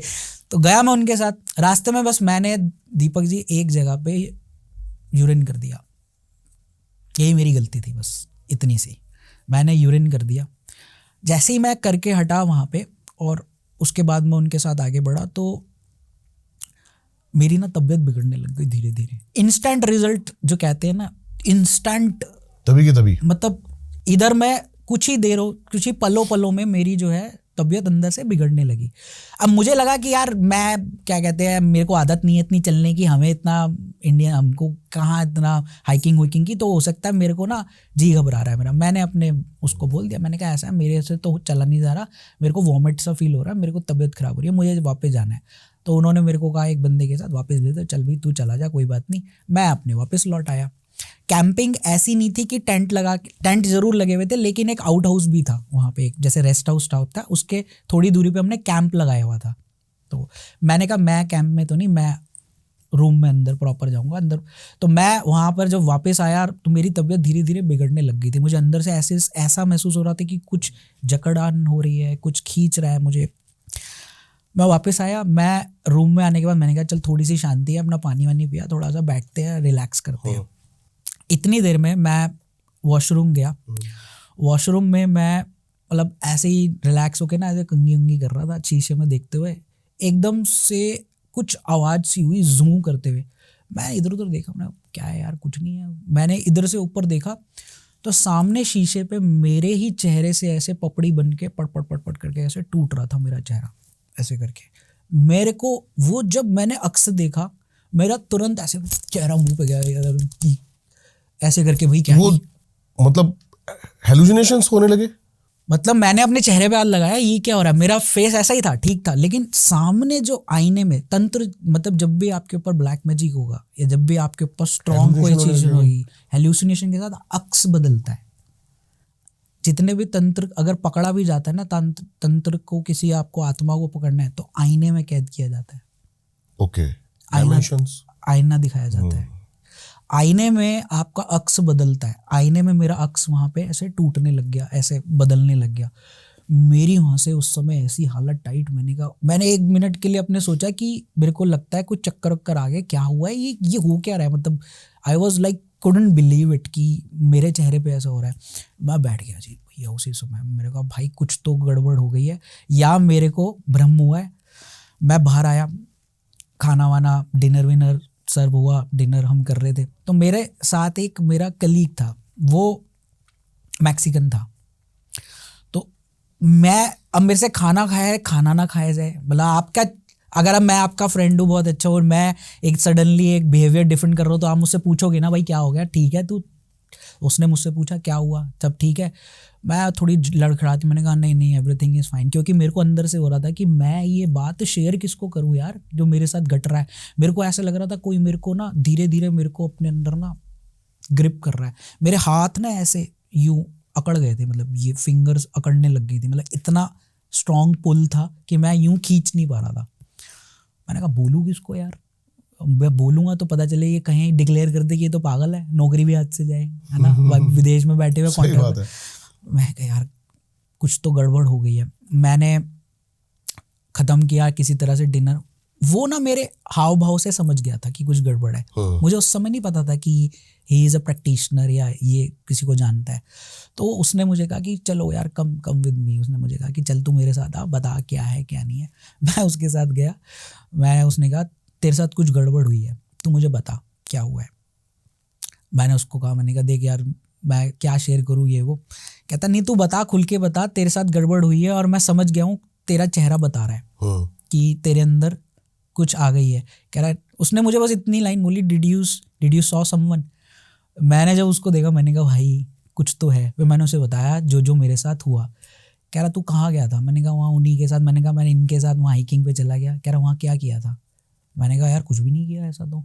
तो गया मैं उनके साथ। रास्ते में बस मैंने, दीपक जी, एक जगह पे यूरिन कर दिया। यही मेरी गलती थी, बस इतनी सी। मैंने यूरिन कर दिया। जैसे ही मैं करके हटा वहाँ पे, और उसके बाद मैं उनके साथ आगे बढ़ा, तो मेरी ना तबीयत बिगड़ने लग गई धीरे धीरे। इंस्टेंट रिजल्ट जो कहते हैं ना, इंस्टेंट, तभी के तभी, मतलब इधर मैं कुछ ही पलों में मेरी जो है तबीयत अंदर से बिगड़ने लगी। अब मुझे लगा कि यार मैं, क्या कहते हैं, मेरे को आदत नहीं है इतनी चलने की, हमें इतना इंडिया, हमको कहाँ इतना हाइकिंग वाइकिंग की, तो हो सकता है मेरे को ना जी घबरा रहा है मेरा। मैंने अपने उसको बोल दिया, मैंने कहा ऐसा है, मेरे से तो चला नहीं जा रहा, मेरे को वॉमिट सा फील हो रहा है, मेरे को तबीयत खराब हो रही है, मुझे वापस जाना है। तो उन्होंने मेरे को कहा एक बंदे के साथ वापस भेज दे, चल भाई तू चला जा, कोई बात नहीं। मैं अपने वापस लौट आया। कैंपिंग ऐसी नहीं थी कि टेंट जरूर लगे हुए थे, लेकिन एक आउट हाउस भी था वहाँ पे, एक जैसे रेस्ट हाउस था, उसके थोड़ी दूरी पे हमने कैंप लगाया हुआ था। तो मैंने कहा मैं कैंप में तो नहीं, मैं रूम में अंदर प्रॉपर जाऊँगा अंदर। तो मैं वहाँ पर जब वापस आया तो मेरी तबीयत धीरे धीरे बिगड़ने लग गई थी। मुझे अंदर से ऐसा महसूस हो रहा था कि कुछ जकड़ान हो रही है, कुछ खींच रहा है मुझे। मैं वापस आया। मैं रूम में आने के बाद मैंने कहा चल थोड़ी सी शांति है, अपना पानी वानी पिया, थोड़ा सा बैठते हैं, रिलैक्स करते हैं। इतनी देर में मैं वॉशरूम गया। वॉशरूम में मैं मतलब ऐसे ही रिलैक्स होके ना, ऐसे कंघी उंगी कर रहा था शीशे में देखते हुए। एकदम से कुछ आवाज़ सी हुई जूं करते हुए। मैं इधर उधर देखा, मैंने क्या है यार, कुछ नहीं है। मैंने इधर से ऊपर देखा तो सामने शीशे पे मेरे ही चेहरे से ऐसे पपड़ी बन के पट पट पट पट करके ऐसे टूट रहा था मेरा चेहरा, ऐसे करके। मेरे को वो, जब मैंने अक्स देखा, मेरा तुरंत ऐसे चेहरा मुंह पे गया यार, ऐसे करके भाई क्या, वो मतलब हेलुसिनेशंस होने लगे। मतलब मैंने अपने चेहरे पे हाथ लगाया, ये क्या हो रहा है। मेरा फेस ऐसा ही था, ठीक था, लेकिन सामने जो आईने में तंत्र, मतलब जब भी आपके ऊपर ब्लैक मैजिक होगा या जब भी आपके ऊपर स्ट्रॉन्ग कोई चीज होगी, हेलुसिनेशन के साथ अक्स बदलता है। जितने भी तंत्र अगर पकड़ा भी जाता है ना, तंत्र को, किसी आपको आत्मा को पकड़ना है तो आईने में कैद किया जाता है। ओके, आईना दिखाया जाता है। आईने में आपका अक्स बदलता है। आईने में मेरा अक्स वहाँ पे ऐसे टूटने लग गया, ऐसे बदलने लग गया। मेरी वहाँ से उस समय ऐसी हालत टाइट, मैंने 1 मिनट के लिए अपने सोचा कि मेरे को लगता है कुछ चक्कर वक्कर आ गए, क्या हुआ है, ये हो क्या रहा है। मतलब I was like couldn't believe it कि मेरे चेहरे पे ऐसा हो रहा है। मैं बैठ गया जी भैया उसी समय। मेरे कहा भाई कुछ तो गड़बड़ हो गई है, या मेरे को भ्रम हुआ है। मैं बाहर आया, खाना वाना, डिनर विनर सर्व हुआ, डिनर हम कर रहे थे। तो मेरे साथ एक मेरा कलीग था, वो मैक्सिकन था। तो अब मेरे से खाना ना खाया जाए, मतलब आपका, अगर मैं आपका फ्रेंड हूँ बहुत अच्छा, और मैं एक सडनली एक बिहेवियर डिफरेंट कर रहा हूँ, तो आप मुझसे पूछोगे ना भाई क्या हो गया, ठीक है तू। उसने मुझसे पूछा क्या हुआ, सब ठीक है। मैं थोड़ी लड़खड़ाती, मैंने कहा नहीं एवरीथिंग इज़ फाइन, क्योंकि मेरे को अंदर से हो रहा था कि मैं ये बात शेयर किसको करूँ यार, जो मेरे साथ घट रहा है। मेरे को ऐसा लग रहा था कोई मेरे को ना धीरे धीरे मेरे को अपने अंदर ना ग्रिप कर रहा है। मेरे हाथ ना ऐसे यूं अकड़ गए थे, मतलब ये फिंगर्स अकड़ने लग गई थी, मतलब इतना स्ट्रॉन्ग पुल था कि मैं यूं खींच नहीं पा रहा था। मैंने कहा बोलूँ किसको यार, मैं बोलूँगा तो पता चले ये कहीं डिक्लेयर कर दे कि ये तो पागल है, नौकरी भी हाथ से जाए, है ना, विदेश में बैठे हुए कॉन्ट्रैक्ट। मैं कहा यार कुछ तो गड़बड़ हो गई है। मैंने ख़त्म किया किसी तरह से डिनर। वो ना मेरे हाव भाव से समझ गया था कि कुछ गड़बड़ है। मुझे उस समय नहीं पता था कि ही इज़ अ प्रैक्टिशनर या ये किसी को जानता है। तो उसने मुझे कहा कि चलो यार कम कम विद मी। उसने मुझे कहा कि चल तू मेरे साथ आ, बता क्या है क्या नहीं है। मैं उसके साथ गया। उसने कहा तेरे साथ कुछ गड़बड़ हुई है, तू मुझे बता क्या हुआ है। मैंने उसको कहा, मैंने कहा देख यार मैं क्या शेयर करूँ ये वो। कहता नहीं तू बता, खुल के बता, तेरे साथ गड़बड़ हुई है और मैं समझ गया हूँ, तेरा चेहरा बता रहा है कि तेरे अंदर कुछ आ गई है। कह रहा है, उसने मुझे बस इतनी लाइन बोली, डिड यू सॉ समवन। मैंने जब उसको देखा मैंने कहा भाई कुछ तो है। फिर मैंने उसे बताया जो मेरे साथ हुआ। कह रहा तू कहाँ गया था? मैंने कहा वहाँ उन्हीं के साथ। मैंने कहा मैंने इनके साथ वहाँ हाइकिंग पे चला गया। कह रहा वहाँ क्या किया था? मैंने कहा यार कुछ भी नहीं किया ऐसा तो।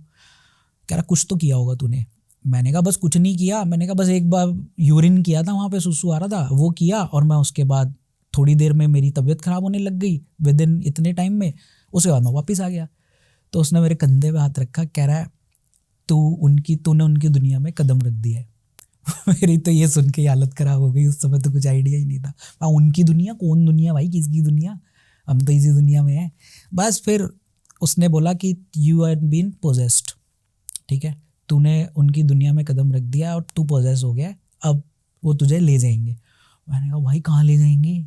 कह रहा कुछ तो किया होगा तूने। मैंने कहा बस कुछ नहीं किया। मैंने कहा बस एक बार यूरिन किया था, वहाँ पे सुसु आ रहा था, वो किया और मैं उसके बाद थोड़ी देर में मेरी तबीयत ख़राब होने लग गई विद इन इतने टाइम में। उसके बाद मैं वापस आ गया। तो उसने मेरे कंधे पे हाथ रखा। कह रहा है तूने उनकी दुनिया में कदम रख दिया है। मेरी तो ये सुन के हालत ख़राब हो गई। उस समय तो कुछ आइडिया ही नहीं था। उनकी दुनिया? कौन दुनिया भाई, किसकी दुनिया? हम तो इसी दुनिया में हैं। बस फिर उसने बोला कि यू आर बीन पोजेस्ड, ठीक है, तूने उनकी दुनिया में कदम रख दिया और तू पोजेस हो गया, अब वो तुझे ले जाएंगे। मैंने कहा भाई कहाँ ले जाएंगे?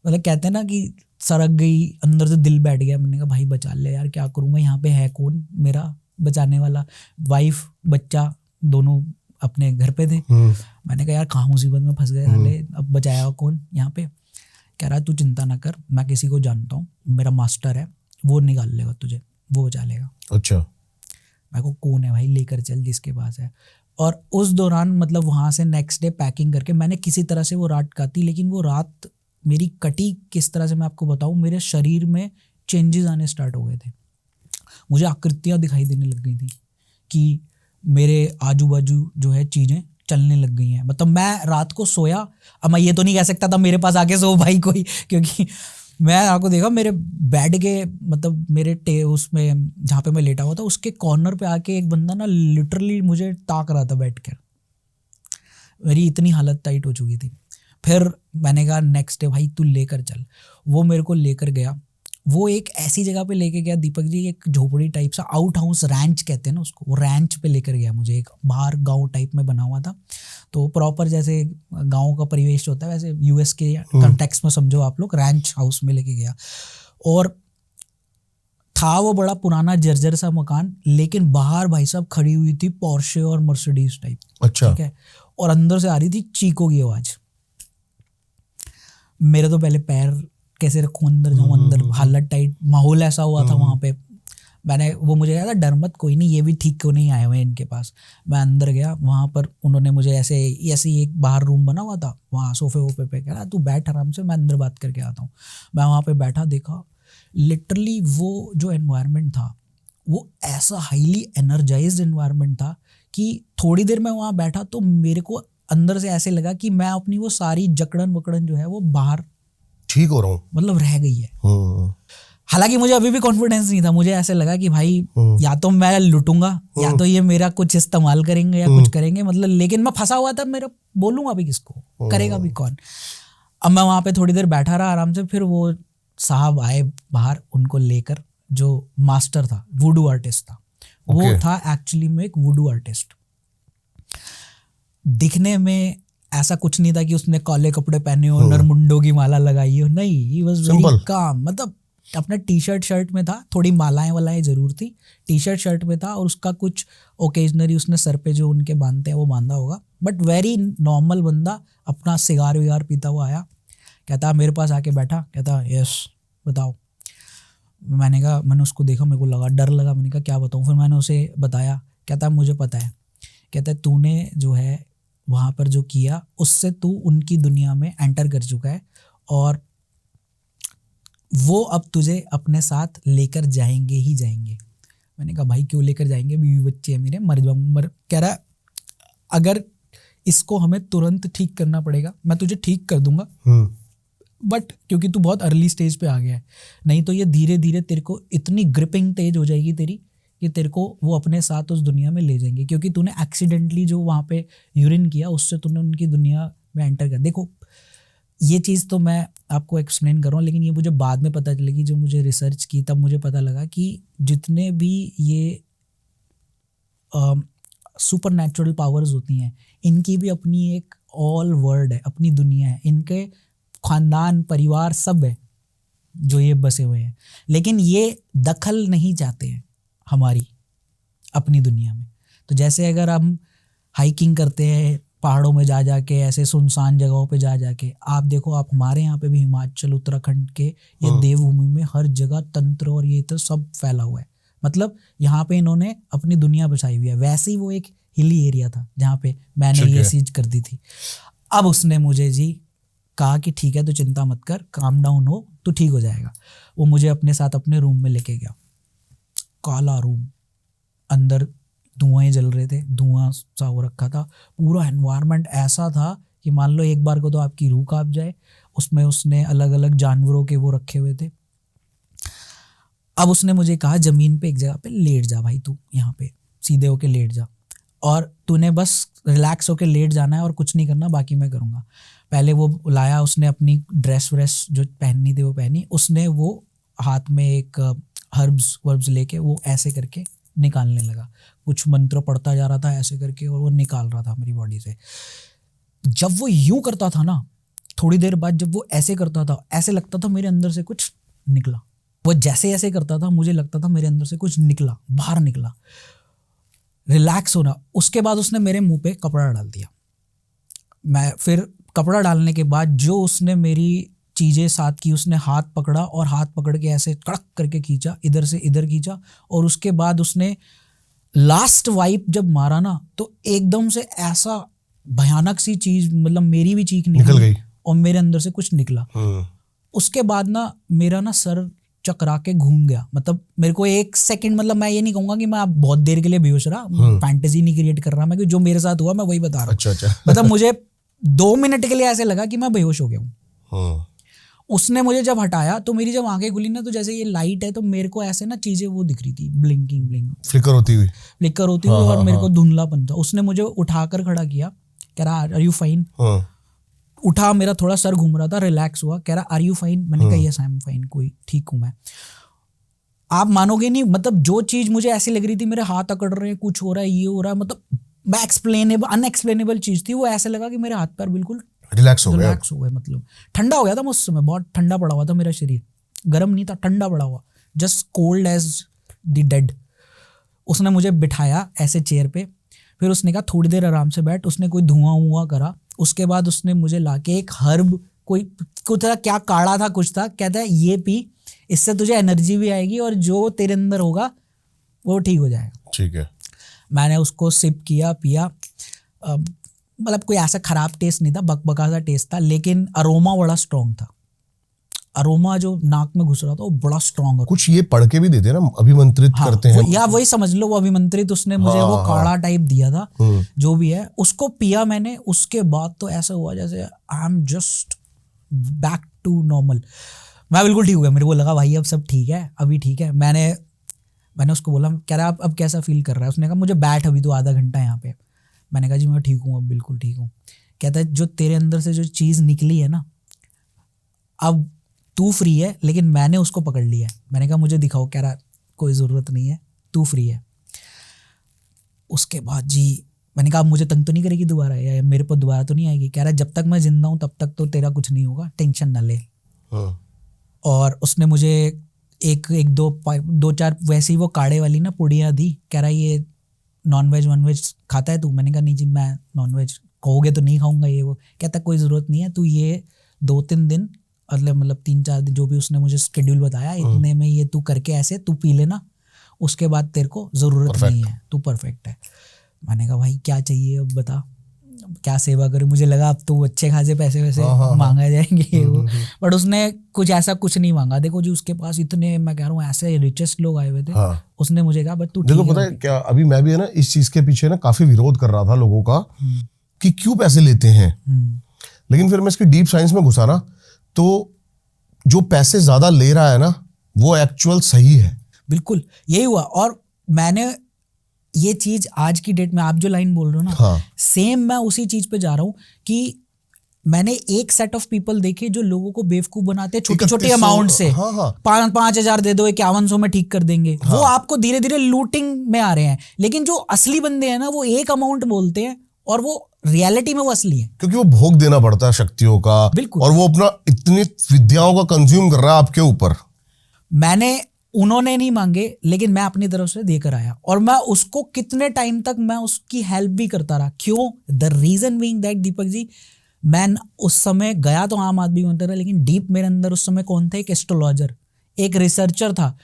मतलब कहते हैं ना कि सड़क गई, अंदर से दिल बैठ गया। मैंने कहा भाई बचा ले यार, क्या करूँगा, यहाँ पे है कौन मेरा बचाने वाला? वाइफ बच्चा दोनों अपने घर पे थे। मैंने कहा यार कहाँ मुसीबत में फंस गए साले, अब बचाया कौन यहाँ पे? कह रहा तू चिंता ना कर, मैं किसी को जानता हूँ, मेरा मास्टर है, वो निकाल लेगा तुझे, वो बचा लेगा। अच्छा। मैं को कौन है भाई, लेकर चल जिसके पास है। और उस दौरान मतलब वहाँ से नेक्स्ट डे पैकिंग करके मैंने किसी तरह से वो रात काटी। लेकिन वो रात मेरी कटी किस तरह से मैं आपको बताऊँ, मेरे शरीर में चेंजेस आने स्टार्ट हो गए थे। मुझे आकृतियाँ दिखाई देने लग गई थी कि मेरे आजू बाजू जो है चीज़ें चलने लग गई हैं। मतलब मैं रात को सोया, अब मैं ये तो नहीं कह सकता था मेरे पास आके सो भाई कोई, क्योंकि मैं आपको देखा मेरे बेड के मतलब मेरे उसमें जहाँ पे मैं लेटा हुआ था उसके कॉर्नर पे आके एक बंदा ना लिटरली मुझे ताक रहा था बैठ कर। मेरी इतनी हालत टाइट हो चुकी थी। फिर मैंने कहा नेक्स्ट डे भाई तू लेकर चल। वो मेरे को लेकर गया। वो एक ऐसी जगह पे लेके गया दीपक जी, एक झोपड़ी टाइप सा, आउट हाउस रैंच कहते हैं ना उसको, वो रैंच पे लेकर गया मुझे। एक बाहर गांव टाइप में बना हुआ था, तो प्रॉपर जैसे गांव का परिवेश होता है वैसे यूएस के कॉन्टेक्स्ट में समझो आप लोग, रैंच हाउस में लेके गया। और था वो बड़ा पुराना जर्जर सा मकान, लेकिन बाहर भाई साहब खड़ी हुई थी पोर्शे और मर्सिडीज टाइप। अच्छा। ठीक है, और अंदर से आ रही थी चीकों की आवाज। मेरे तो पहले पैर कैसे रखूं, अंदर जाऊं, अंदर हालत टाइट, माहौल ऐसा हुआ था वहाँ पे। वो मुझे कहा था डर मत, कोई नहीं, ये भी ठीक क्यों नहीं आए हुए इनके पास। मैं अंदर गया, वहाँ पर उन्होंने मुझे ऐसे ही एक बाहर रूम बना हुआ था, वहाँ सोफे वोफे पे, कह रहा तू बैठ आराम से, मैं अंदर बात करके आता हूँ। मैं वहाँ पे बैठा, देखा लिटरली वो जो एनवायरनमेंट था वो ऐसा हाईली एनर्जाइज्ड एनवायरनमेंट था कि थोड़ी देर में वहाँ बैठा तो मेरे को अंदर से ऐसे लगा कि मैं अपनी वो सारी जकड़न वकड़न जो है वो बाहर ठीक हो रहा हूँ, मतलब रह गई है। हालांकि मुझे अभी भी कॉन्फिडेंस नहीं था, मुझे ऐसे लगा कि भाई या तो मैं लुटूंगा या तो ये मेरा कुछ इस्तेमाल करेंगे या कुछ करेंगे, मतलब। लेकिन मैं फंसा हुआ था, मेरा बोलूंगा भी किसको, करेगा भी कौन। अब मैं वहां पे थोड़ी देर बैठा रहा आराम से। फिर वो साहब आए बाहर, उनको लेकर, जो मास्टर था, वुडू आर्टिस्ट था। वो था एक्चुअली में एक वुडू आर्टिस्ट। दिखने में ऐसा कुछ नहीं था कि उसने काले कपड़े पहने हो, नरमुंडों की माला लगाई हो, नहीं, ही वाज वेरी काम। मतलब अपना टी शर्ट शर्ट में था, थोड़ी मालाएं वालाएं जरूर थी, टी शर्ट शर्ट में था, और उसका कुछ ओकेजनरी उसने सर पे जो उनके बांधते हैं वो बांधा होगा, बट वेरी नॉर्मल बंदा, अपना सिगार विगार पीता हुआ आया। कहता मेरे पास आके बैठा, कहता यस बताओ। मैंने कहा, मैंने उसको देखा, मेरे को लगा, डर लगा। मैंने कहा क्या बताऊँ? फिर मैंने उसे बताया। कहता मुझे पता है। कहता है तूने जो है वहाँ पर जो किया उससे तू उनकी दुनिया में एंटर कर चुका है, और वो अब तुझे अपने साथ लेकर जाएंगे ही जाएंगे। मैंने कहा भाई क्यों लेकर जाएंगे, बीवी बच्चे हैं मेरे, मर जाऊँ। कह रहा अगर इसको हमें तुरंत ठीक करना पड़ेगा मैं तुझे ठीक कर दूंगा, बट क्योंकि तू बहुत अर्ली स्टेज पे आ गया है, नहीं तो ये धीरे धीरे तेरे को इतनी ग्रिपिंग तेज हो जाएगी तेरी कि तेरे को वो अपने साथ उस दुनिया में ले जाएंगे, क्योंकि तूने एक्सीडेंटली जो वहाँ पे यूरिन किया उससे तूने उनकी दुनिया में एंटर कर। देखो ये चीज़ तो मैं आपको एक्सप्लेन कर रहा हूँ, लेकिन ये मुझे बाद में पता चलेगी, जो मुझे रिसर्च की तब मुझे पता लगा कि जितने भी ये सुपर नेचुरल पावर्स होती हैं, इनकी भी अपनी एक ऑल वर्ल्ड है, अपनी दुनिया है, इनके खानदान परिवार सब है जो ये बसे हुए हैं, लेकिन ये दखल नहीं चाहते हैं हमारी अपनी दुनिया में। तो जैसे अगर हम हाइकिंग करते हैं पहाड़ों में जा जाके, ऐसे सुनसान जगहों पे जा जाके, आप देखो, आप हमारे यहाँ पे भी हिमाचल उत्तराखंड के ये देवभूमि में हर जगह तंत्र और ये तो सब फैला हुआ है, मतलब यहाँ पे इन्होंने अपनी दुनिया बसाई हुई है। वैसे ही वो एक हिली एरिया था जहाँ पे मैंने ये चीज कर दी थी। अब उसने मुझे जी कहा कि ठीक है, तो चिंता मत कर, काम डाउन हो, तो ठीक हो जाएगा। वो मुझे अपने साथ अपने रूम में लेके गया, काला रूम, अंदर धुआं जल रहे थे, धुआं सा हो रखा था, पूरा एनवायरनमेंट ऐसा था कि मान लो एक बार को तो आपकी रूह कांप जाए। उसमें उसने अलग अलग जानवरों के वो रखे हुए थे। अब उसने मुझे कहा जमीन पे एक जगह पे लेट जा भाई, तू यहाँ पे सीधे होके लेट जा, और तूने बस रिलैक्स होके लेट जाना है और कुछ नहीं करना, बाकी मैं करूँगा। पहले वो लाया, उसने अपनी ड्रेस व्रेस जो पहननी थी वो पहनी, उसने वो हाथ में एक हर्ब्स वर्ब्स लेके वो ऐसे करके निकालने लगा, कुछ मंत्र पढ़ता जा रहा था ऐसे करके, और वो निकाल रहा था मेरी बॉडी से। जब वो यूं करता था ना, थोड़ी देर बाद जब वो ऐसे करता था, ऐसे लगता था मेरे अंदर से कुछ निकला। वो जैसे ऐसे करता था, मुझे लगता था मेरे अंदर से कुछ निकला, बाहर निकला, रिलैक्स होना। उसके बाद उसने मेरे मुंह पे कपड़ा डाल दिया। मैं फिर कपड़ा डालने के बाद जो उसने मेरी चीज़ें साथ की, उसने हाथ पकड़ा और हाथ पकड़ के ऐसे कड़क करके खींचा, इधर से इधर खींचा, और उसके बाद उसने लास्ट वाइप जब मारा ना, तो एकदम से ऐसा भयानक सी चीज, मतलब मेरी भी चीख निकल गई और मेरे अंदर से कुछ निकला। उसके बाद ना मेरा ना सर चकरा के घूम गया, मतलब मेरे को एक सेकंड, मतलब मैं ये नहीं कहूंगा कि मैं आप बहुत देर के लिए बेहोश रहा, फैंटेसी नहीं क्रिएट कर रहा मैं, कि जो मेरे साथ हुआ मैं वही बता रहा हूँ। अच्छा। मतलब मुझे 2 मिनट के लिए ऐसे लगा कि मैं बेहोश हो गया हूँ। उसने मुझे जब हटाया तो मेरी जब आंखें खुली ना, तो जैसे ये लाइट है तो मेरे को ऐसे ना चीजें वो दिख रही थी, ब्लिंकिंग फ्लिकर होती हुई और मेरे को धुंधलापन था। उसने मुझे उठाकर खड़ा किया, कह रहा आर यू फाइन। उठा, मेरा थोड़ा सर घूम रहा था, रिलैक्स हुआ, कह रहा आर यू फाइन। मैंने कहा यस आई एम फाइन, कोई ठीक हूं मैं। आप मानोगे नहीं, मतलब जो चीज मुझे ऐसी लग रही थी, मेरे हाथ अकड़ रहे हैं, कुछ हो रहा है, ये हो रहा है, मतलब मैं अनएक्सप्लेनेबल चीज थी वो। ऐसे लगा कि मेरे हाथ पैर बिल्कुल रिलैक्स हो गए, मतलब ठंडा हो गया था उस समय, बहुत ठंडा पड़ा हुआ था मेरा शरीर, गर्म नहीं था, ठंडा पड़ा हुआ, just cold as the dead. उसने मुझे बिठाया ऐसे चेयर पे, फिर उसने कहा थोड़ी देर आराम से बैठ। उसने कोई धुआं करा, उसके बाद उसने मुझे लाके एक हर्ब, कोई कुछ था, क्या काढ़ा था कुछ था, कहता है ये पी, इससे तुझे एनर्जी भी आएगी और जो तेरे अंदर होगा वो ठीक हो जाएगा। ठीक है। मैंने उसको सिप किया, पिया, मतलब कोई ऐसा खराब टेस्ट नहीं था, बकबका सा टेस्ट था, लेकिन अरोमा बड़ा स्ट्रॉन्ग था। अरोमा जो नाक में घुस रहा था वो बड़ा स्ट्रॉन्ग। कुछ ये पढ़ के भी देते हैं ना, अभिमंत्रित करते हैं, या वही समझ लो वो अभिमंत्रित। उसने मुझे वो काढ़ा टाइप दिया था, जो भी है, उसको पिया मैंने। उसके बाद तो ऐसा हुआ जैसे I am just back to normal. मैं बिल्कुल ठीक हो गया, मेरे को लगा भाई अब सब ठीक है, अभी ठीक है। मैंने उसको बोला, कह रहा अब कैसा फील कर रहा है। उसने कहा मुझे बैठ अभी तो आधा घंटा यहाँ पे। मैंने कहा जी मैं ठीक हूँ, अब बिल्कुल ठीक हूँ। कहता है जो तेरे अंदर से जो चीज़ निकली है ना, अब तू फ्री है, लेकिन मैंने उसको पकड़ लिया है। मैंने कहा मुझे दिखाओ। कह रहा कोई ज़रूरत नहीं है, तू फ्री है। उसके बाद जी मैंने कहा मुझे तंग तो नहीं करेगी दोबारा, या मेरे पर दोबारा तो नहीं आएगी। कह रहा जब तक मैं जिंदा हूँ तब तक तो तेरा कुछ नहीं होगा, टेंशन ना ले। और उसने मुझे एक दो चार वैसे ही वो काढ़े वाली ना पुड़ियाँ दी। कह रहा ये नॉनवेज वॉनवेज खाता है तू? मैंने कहा नहीं जी मैं नॉनवेज, कहोगे तो नहीं खाऊंगा ये वो। कहता कोई ज़रूरत नहीं है, तू ये 2-3 दिन, मतलब 3-4 दिन, जो भी उसने मुझे शेड्यूल बताया, इतने में ये तू करके ऐसे तू पी लेना, उसके बाद तेरे को ज़रूरत नहीं है, तू परफेक्ट है। मैंने कहा भाई क्या चाहिए अब बता, क्या सेवा करूं। मुझे लगा अब तो अच्छे खासे पैसे वैसे मांगा जाएंगे वो, बट उसने कुछ ऐसा कुछ नहीं मांगा। देखो जी उसके पास इतने, मैं कह रहा हूँ ऐसे रिचेस्ट लोग आए हुए थे। उसने मुझे कहा बस तू देखो पता है क्या, अभी मैं भी है ना इस चीज के पीछे ना काफी विरोध कर रहा था लोगों का कि क्यों पैसे लेते हैं, लेकिन फिर मैं इसकी डीप साइंस में घुसा ना, तो जो पैसे ज्यादा ले रहा है ना वो एक्चुअल सही है। बिल्कुल यही हुआ। और मैंने ये चीज आज की डेट में, आप जो लाइन बोल रहे हो ना, सेम मैं उसी चीज पे जा रहा हूँ कि मैंने एक सेट ऑफ पीपल देखे जो लोगों को बेवकूफ बनाते हैं छोटे छोटे 3100 अमाउंट से। हाँ, हाँ। 5,000 दे दो, 5100 में ठीक कर देंगे। वो आपको धीरे धीरे लूटिंग में आ रहे हैं। लेकिन जो असली बंदे हैं ना, वो एक अमाउंट बोलते हैं और वो रियलिटी में वो असली है, क्योंकि वो भोग देना पड़ता है शक्तियों का, बिल्कुल। और वो अपना इतनी विद्याओं का कंज्यूम कर रहा है आपके ऊपर। उन्होंने नहीं मांगे, लेकिन मैं अपनी तरफ से देकर आया, और मैं उसको कितने टाइम तक मैं उसकी हेल्प भी करता रहा। क्यों? The reason being that Deepak ji, मैं उस समय गया तो आम आदमी बनता था, लेकिन डीप मेरे अंदर उस समय कौन था? एक एस्ट्रोलॉजर, एक रिसर्चर था।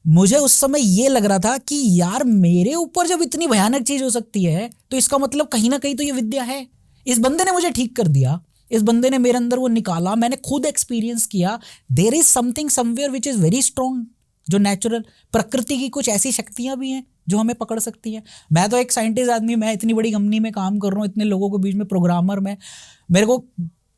मुझे उस समय ये लग रहा था कि यार मेरे ऊपर जब इतनी भयानक चीज हो सकती है, तो इसका मतलब कहीं ना कहीं तो ये विद्या है। इस बंदे ने मुझे ठीक कर दिया, इस बंदे ने मेरे अंदर वो निकाला, मैंने खुद एक्सपीरियंस किया। There is something somewhere which is very strong, जो नेचुरल, प्रकृति की कुछ ऐसी शक्तियां भी हैं जो हमें पकड़ सकती हैं। मैं तो एक साइंटिस्ट आदमी, मैं इतनी बड़ी कंपनी में काम कर रहा हूँ, इतने लोगों के बीच में प्रोग्रामर में, मेरे को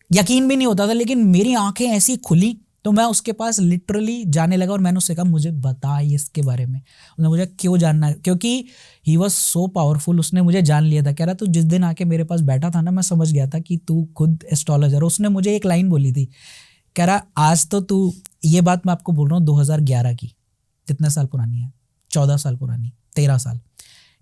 यकीन भी नहीं होता था, लेकिन मेरी आंखें ऐसी खुली तो मैं उसके पास लिटरली जाने लगा और मैंने उससे कहा मुझे बता इसके बारे में। उसने मुझे क्यों जानना है, क्योंकि ही वॉज सो पावरफुल। उसने मुझे जान लिया था। कह रहा तू जिस दिन आके मेरे पास बैठा था ना, मैं समझ गया था कि तू खुद एस्ट्रोलॉजर। उसने मुझे एक लाइन बोली थी, कह रहा आज तो तू, ये बात मैं आपको बोल रहा हूँ 2011 की, कितने साल पुरानी है? 14 साल पुरानी, 13 साल।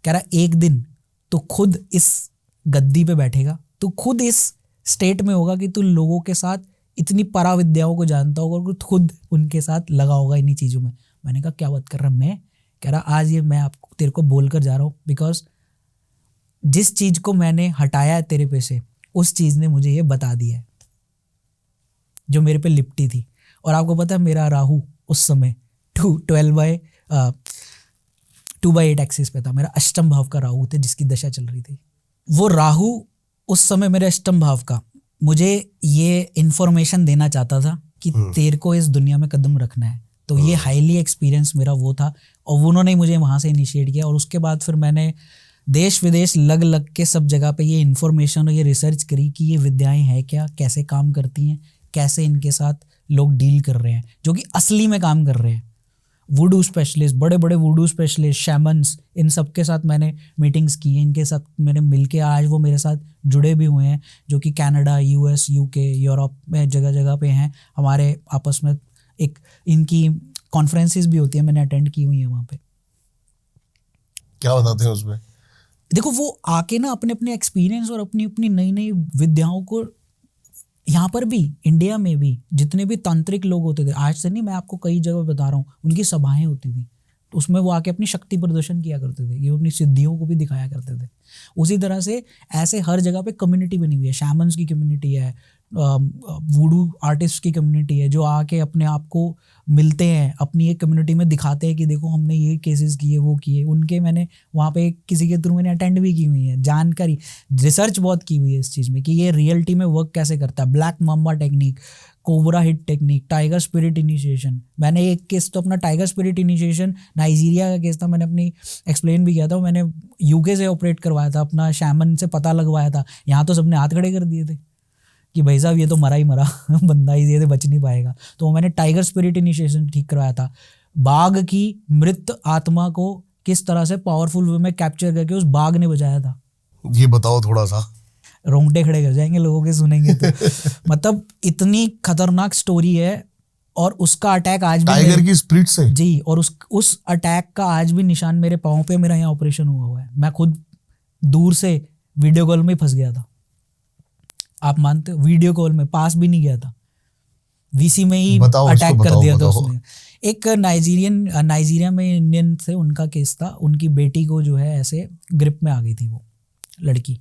कह रहा एक दिन तू खुद इस गद्दी पे बैठेगा, तू खुद इस स्टेट में होगा कि तू लोगों के साथ इतनी पराविद्याओं को जानता होगा और खुद उनके साथ लगा होगा इन्हीं चीज़ों में। मैंने कहा क्या बात कर रहा मैं? कह रहा आज ये मैं आपको तेरे को बोल कर जा रहा हूँ, बिकॉज जिस चीज़ को मैंने हटाया है तेरे पे से, उस चीज़ ने मुझे ये बता दिया है जो मेरे पे लिपटी थी। और आपको पता है मेरा राहु उस समय 2/8 एक्सिस पे था। मेरा अष्टम भाव का राहु थे जिसकी दशा चल रही थी। वो राहु उस समय मेरे अष्टम भाव का मुझे ये इन्फॉर्मेशन देना चाहता था कि तेरे को इस दुनिया में कदम रखना है। तो ये हाईली एक्सपीरियंस मेरा वो था, और उन्होंने मुझे वहाँ से इनिशिएट किया। और उसके बाद फिर मैंने देश विदेश लग लग के सब जगह पे ये इन्फॉर्मेशन और ये रिसर्च करी कि ये विद्याएं हैं क्या, कैसे काम करती हैं, कैसे इनके साथ लोग डील कर रहे हैं जो कि असली में काम कर रहे हैं। वुडू स्पेशलिस्ट, बड़े बड़े वुडू स्पेशलिस्ट, शैमन्स, इन सब के साथ मैंने मीटिंग्स की हैं। इनके साथ मैंने मिलके आज वो मेरे साथ जुड़े भी हुए हैं, जो कि कनाडा, यूएस, यूके, यूरोप में जगह जगह पे हैं। हमारे आपस में एक इनकी कॉन्फ्रेंसेस भी होती है, मैंने अटेंड की हुई है वहाँ पे। क्या बताते हैं उसमें? देखो वो आके ना अपने अपने एक्सपीरियंस और अपनी अपनी नई नई विद्याओं को, यहाँ पर भी इंडिया में भी जितने भी तांत्रिक लोग होते थे, आज से नहीं, मैं आपको कई जगह बता रहा हूँ, उनकी सभाएं होती थी, तो उसमें वो आके अपनी शक्ति प्रदर्शन किया करते थे, ये अपनी सिद्धियों को भी दिखाया करते थे। उसी तरह से ऐसे हर जगह पे कम्युनिटी बनी हुई है। शैमन्स की कम्युनिटी है, वुडू आर्टिस्ट की कम्युनिटी है, जो आके अपने आप को मिलते हैं, अपनी एक कम्युनिटी में दिखाते हैं कि देखो हमने ये केसेस किए, वो किए। उनके मैंने वहाँ पे किसी के थ्रू मैंने अटेंड भी की हुई है, जानकारी, रिसर्च बहुत की हुई है इस चीज़ में कि ये रियलिटी में वर्क कैसे करता है। Black Mamba technique, cobra hit technique, tiger spirit initiation. मैंने एक केस तो अपना टाइगर स्पिरिट इनिशिएशन नाइजीरिया का केस था, मैंने अपनी एक्सप्लेन भी किया था। मैंने यूके से ऑपरेट करवाया था, अपना शैमन से पता लगवाया था। यहाँ तो सबने हाथ खड़े कर दिए थे कि भाई साहब ये तो मरा ही मरा बंदा ही, ये तो बच नहीं पाएगा। तो मैंने टाइगर स्पिरिट इनिशिएशन ठीक करवाया था। बाघ की मृत आत्मा को किस तरह से पावरफुल वे में कैप्चर करके उस बाघ ने बचाया था। ये बताओ थोड़ा सा। रोंगटे खड़े कर जाएंगे लोगों के सुनेंगे तो। मतलब इतनी खतरनाक स्टोरी है। और उसका अटैक आज भी टाइगर की स्पिरिट से जी, और उस अटैक का आज भी निशान मेरे पाँव पे, मेरा यहाँ ऑपरेशन हुआ है। मैं खुद दूर से वीडियो कॉल में फंस गया था, आप मानते हो? वीडियो कॉल में, पास भी नहीं गया था, वीसी में ही अटैक कर दिया था उसने। एक नाइजीरिया में इंडियन थे, उनका केस था। उनकी बेटी को जो है ऐसे ग्रिप में आ गई थी वो लड़की,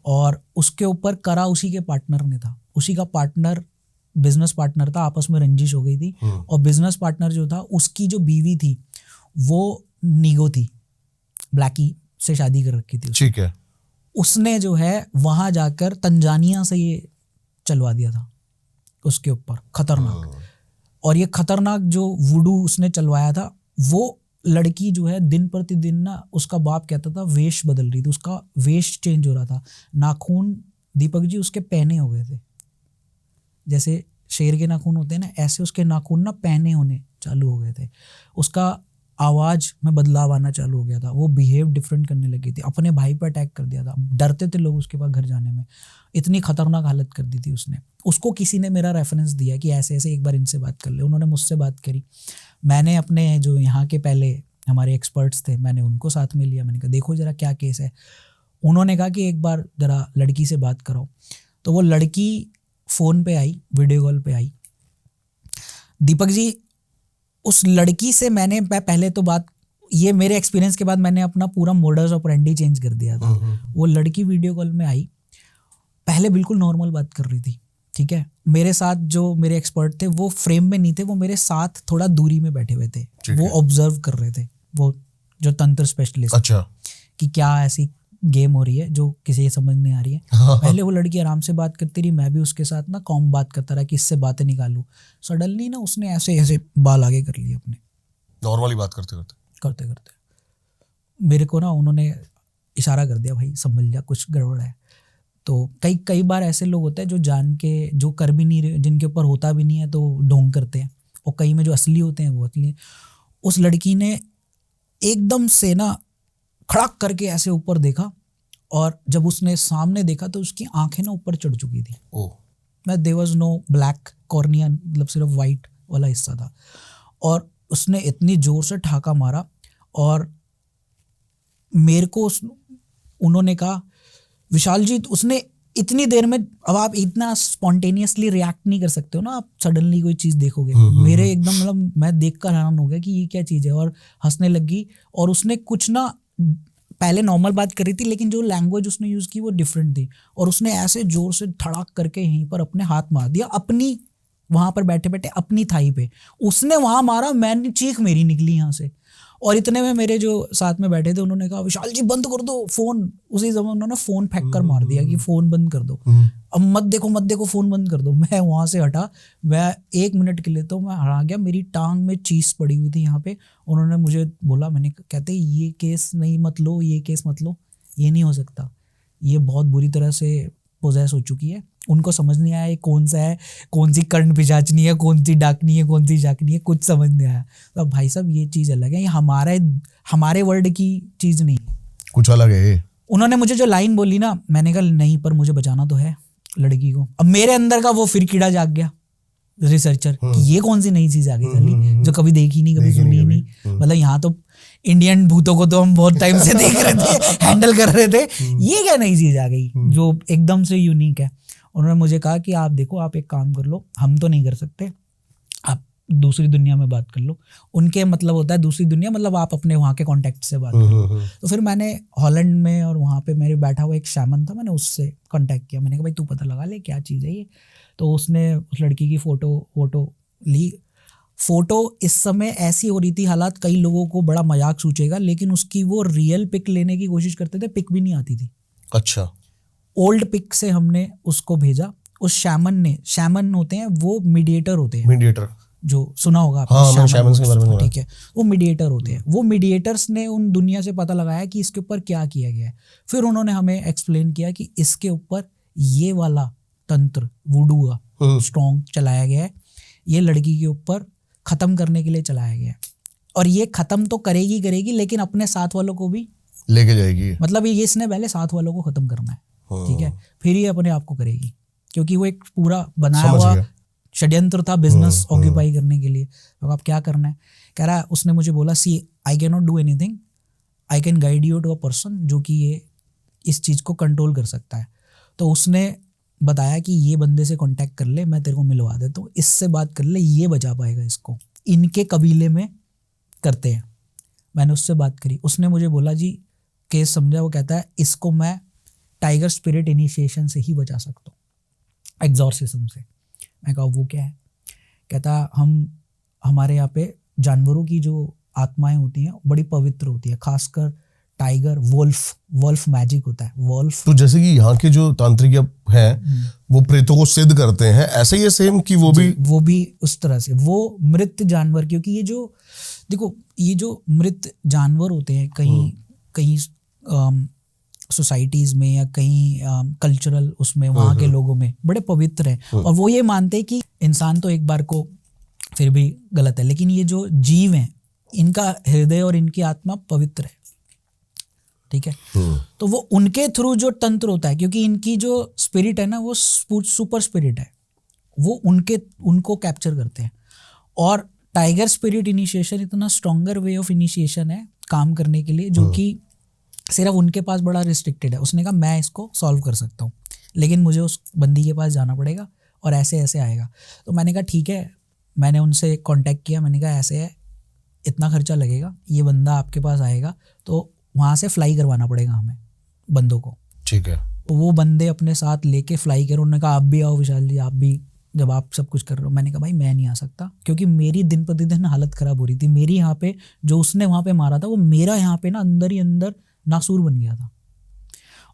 और उसके ऊपर करा उसी के पार्टनर ने था। उसी का पार्टनर बिजनेस पार्टनर था, आपस में रंजिश हो गई थी। और बिजनेस पार्टनर जो था, उसकी जो बीवी थी वो नीगो थी, ब्लैकी से शादी कर रखी थी। ठीक है। उसने जो है वहां जाकर तंजानिया से ये चलवा दिया था उसके ऊपर, खतरनाक। और ये खतरनाक जो वुडू उसने चलवाया था, वो लड़की जो है दिन प्रतिदिन ना, उसका बाप कहता था वेश बदल रही थी, उसका वेश चेंज हो रहा था। नाखून दीपक जी उसके पहने हो गए थे, जैसे शेर के नाखून होते हैं ना, ऐसे उसके नाखून ना पहने होने चालू हो गए थे। उसका आवाज में बदलाव आना चालू हो गया था, वो बिहेव डिफरेंट करने लगी थी, अपने भाई पे अटैक कर दिया था, डरते थे लोग उसके पास घर जाने में, इतनी खतरनाक हालत कर दी थी उसने। उसको किसी ने मेरा रेफरेंस दिया कि ऐसे ऐसे एक बार इनसे बात कर ले, उन्होंने मुझसे बात करी, मैंने अपने जो यहाँ के पहले हमारे एक्सपर्ट्स थे मैंने उनको साथ में लिया, मैंने कहा देखो जरा क्या केस है। उन्होंने कहा कि एक बार जरा लड़की से बात करो, तो वो लड़की फ़ोन पे आई, वीडियो कॉल पे आई। दीपक जी उस लड़की से मैंने पहले तो बात, ये मेरे एक्सपीरियंस के बाद मैंने अपना पूरा मोडस ऑपरेंडी चेंज कर दिया था। वो लड़की वीडियो कॉल में आई, पहले बिल्कुल नॉर्मल बात कर रही थी, ठीक है, मेरे साथ जो मेरे एक्सपर्ट थे वो फ्रेम में नहीं थे, वो मेरे साथ थोड़ा दूरी में बैठे हुए थे, वो ऑब्जर्व कर रहे थे, वो जो तंत्र स्पेशलिस्ट, अच्छा, कि क्या ऐसी गेम हो रही है जो किसी ये समझ नहीं आ रही है। पहले वो लड़की आराम से बात करती रही, मैं भी उसके साथ ना कॉम बात करता रहा कि इससे बातें निकालूं। सडनली ना उसने ऐसे ऐसे बाल आगे कर लिए अपने, नॉर्मली बात करते मेरे को ना उन्होंने इशारा कर दिया, भाई संभल जा, कुछ गड़बड़ है। तो कई बार ऐसे लोग होते हैं जो जान के, जो कर भी नहीं रहे, जिनके ऊपर होता भी नहीं है तो ढोंग करते हैं, और कई में जो असली होते हैं वो असली। उस लड़की ने एकदम से ना खड़ाक करके ऐसे ऊपर देखा, और जब उसने सामने देखा तो उसकी आंखें ना ऊपर चढ़ चुकी थी। मैं there was no black cornea, मतलब सिर्फ वाइट वाला हिस्सा था, और उसने इतनी जोर से ठाका मारा, और मेरे को उन्होंने कहा विशाल जी, उसने इतनी देर में, अब आप इतना स्पॉन्टेनियसली रिएक्ट नहीं कर सकते हो ना, आप सडनली कोई चीज़ देखोगे। मेरे एकदम मतलब मैं देख कर हैरान हो गया कि ये क्या चीज़ है, और हंसने लगी। और उसने कुछ ना, पहले नॉर्मल बात कर रही थी लेकिन जो लैंग्वेज उसने यूज़ की वो डिफरेंट थी, और उसने ऐसे जोर से धड़ाक करके यहीं पर अपने हाथ मार दिया, अपनी वहाँ पर बैठे बैठे अपनी थाई पे उसने वहाँ मारा, मैंने चीख मेरी निकली यहाँ से। और इतने में मेरे जो साथ में बैठे थे उन्होंने कहा विशाल जी बंद कर दो फ़ोन। उसी समय उन्होंने फ़ोन फेंक कर मार दिया कि फ़ोन बंद कर दो, अब मत देखो फ़ोन बंद कर दो। मैं वहाँ से हटा, मैं 1 मिनट के लिए तो मैं हरा गया, मेरी टांग में चीज़ पड़ी हुई थी यहाँ पे। उन्होंने मुझे बोला, मैंने कहते ये केस नहीं मत लो, ये केस मत लो, ये नहीं हो सकता, ये बहुत बुरी तरह से पोजेस हो चुकी है। उनको समझ नहीं आया ये कौन सा है, कौन सी कर्ण पिशाचनी है, कौन सी डाकनी है, कौन सी जाकनी है, कुछ समझ नहीं आया। तो भाई साहब ये चीज़ अलग है, ये हमारे वर्ल्ड की चीज़ नहीं, कुछ अलग है। उन्होंने मुझे जो लाइन बोली ना, मैंने कहा नहीं पर मुझे बचाना तो है लड़की को। अब मेरे अंदर का वो फिर कीड़ा जाग गया रिसर्चर कि ये कौन सी नई चीज़ आ गई साली जो कभी देखी नहीं, कभी सुनी नहीं। मतलब यहाँ तो इंडियन भूतों को तो हम बहुत टाइम से देख रहे थे, हैंडल कर रहे थे, ये क्या नई चीज़ आ गई जो एकदम से यूनिक है। उन्होंने मुझे कहा कि आप देखो, आप एक काम कर लो, हम तो नहीं कर सकते, आप दूसरी दुनिया में बात कर लो। उनके मतलब होता है दूसरी दुनिया, मतलब आप अपने वहाँ के कॉन्टैक्ट से बात कर लो। तो फिर मैंने हॉलैंड में, और वहाँ पे मेरे बैठा हुआ एक शैमन था, मैंने उससे कॉन्टैक्ट किया। मैंने कहा भाई तू पता लगा ले क्या चीज़ है ये। तो उसने उस लड़की की फ़ोटो ली। फ़ोटो इस समय ऐसी हो रही थी, हालात कई लोगों को बड़ा मजाक सूझेगा, लेकिन उसकी वो रियल पिक लेने की कोशिश करते थे, पिक भी नहीं आती थी। अच्छा, ओल्ड पिक से हमने उसको भेजा। उस शैमन होते हैं, वो मीडिएटर होते हैं, मीडिएटर जो सुना होगा आपने, हाँ, शैमन के बारे में, ठीक है, वो मीडिएटर होते हैं। वो मीडिएटर्स ने उन दुनिया से पता लगाया कि इसके ऊपर क्या किया गया है। फिर उन्होंने हमें एक्सप्लेन किया कि इसके ऊपर ये वाला तंत्र वुडू का स्ट्रॉन्ग चलाया गया है, ये लड़की के ऊपर खत्म करने के लिए चलाया गया है, और ये खत्म तो करेगी लेकिन अपने साथ वालों को भी लेके जाएगी। मतलब ये इसने पहले साथ वालों को खत्म करना है, ठीक है, फिर ये अपने आप को करेगी, क्योंकि वो एक पूरा बनाया हुआ षड्यंत्र था बिजनेस ऑक्यूपाई करने के लिए। तो आप क्या करना है, कह रहा है, उसने मुझे बोला see I can not do anything, I can guide you to a person जो कि ये इस चीज़ को कंट्रोल कर सकता है। तो उसने बताया कि ये बंदे से कांटेक्ट कर ले, मैं तेरे को मिलवा देता हूँ, इससे बात कर ले, ये बचा पाएगा इसको, इनके कबीले में करते हैं। मैंने उससे बात करी, उसने मुझे बोला जी केस समझा। वो कहता है इसको मैं टाइगर स्पिरिट इनिशिएशन से ही बचा सकता हूँ, एग्जॉर्सिज्म से। मैं कहा वो क्या है? कहता हमारे यहाँ पे जानवरों की जो आत्माएं होती हैं बड़ी पवित्र होती है, खासकर टाइगर, वोल्फ मैजिक होता है, वोल्फ। तो जैसे कि यहाँ के जो तांत्रिक हैं वो प्रेतों को सिद्ध करते हैं, ऐसे ही सेम कि वो भी उस तरह से, वो मृत जानवर, क्योंकि ये जो देखो ये जो मृत जानवर होते हैं कहीं सोसाइटीज़ में या कहीं कल्चरल उसमें वहाँ के लोगों में बड़े पवित्र हैं, और वो ये मानते हैं कि इंसान तो एक बार को फिर भी गलत है, लेकिन ये जो जीव हैं इनका हृदय और इनकी आत्मा पवित्र है, ठीक है। तो वो उनके थ्रू जो तंत्र होता है, क्योंकि इनकी जो स्पिरिट है ना वो सुपर स्पिरिट है, वो उनको कैप्चर करते हैं। और टाइगर स्पिरिट इनिशिएशन इतना स्ट्रॉन्गर वे ऑफ इनिशिएशन है काम करने के लिए, जो कि सिर्फ उनके पास बड़ा रिस्ट्रिक्टेड है। उसने कहा मैं इसको सॉल्व कर सकता हूँ, लेकिन मुझे उस बंदी के पास जाना पड़ेगा और ऐसे ऐसे आएगा। तो मैंने कहा ठीक है, मैंने उनसे कांटेक्ट किया, मैंने कहा ऐसे है, इतना खर्चा लगेगा, ये बंदा आपके पास आएगा, तो वहाँ से फ्लाई करवाना पड़ेगा हमें बंदों को, ठीक है। तो वो बंदे अपने साथ लेके फ्लाई करो। उन्होंने कहा आप भी आओ विशाल जी, आप भी, जब आप सब कुछ कर रहे हो। मैंने कहा भाई मैं नहीं आ सकता, क्योंकि मेरी दिन प्रतिदिन हालत ख़राब हो रही थी। मेरी यहाँ पे जो उसने वहाँ पे मारा था, वो मेरा यहाँ पे ना अंदर ही अंदर नासूर बन गया था,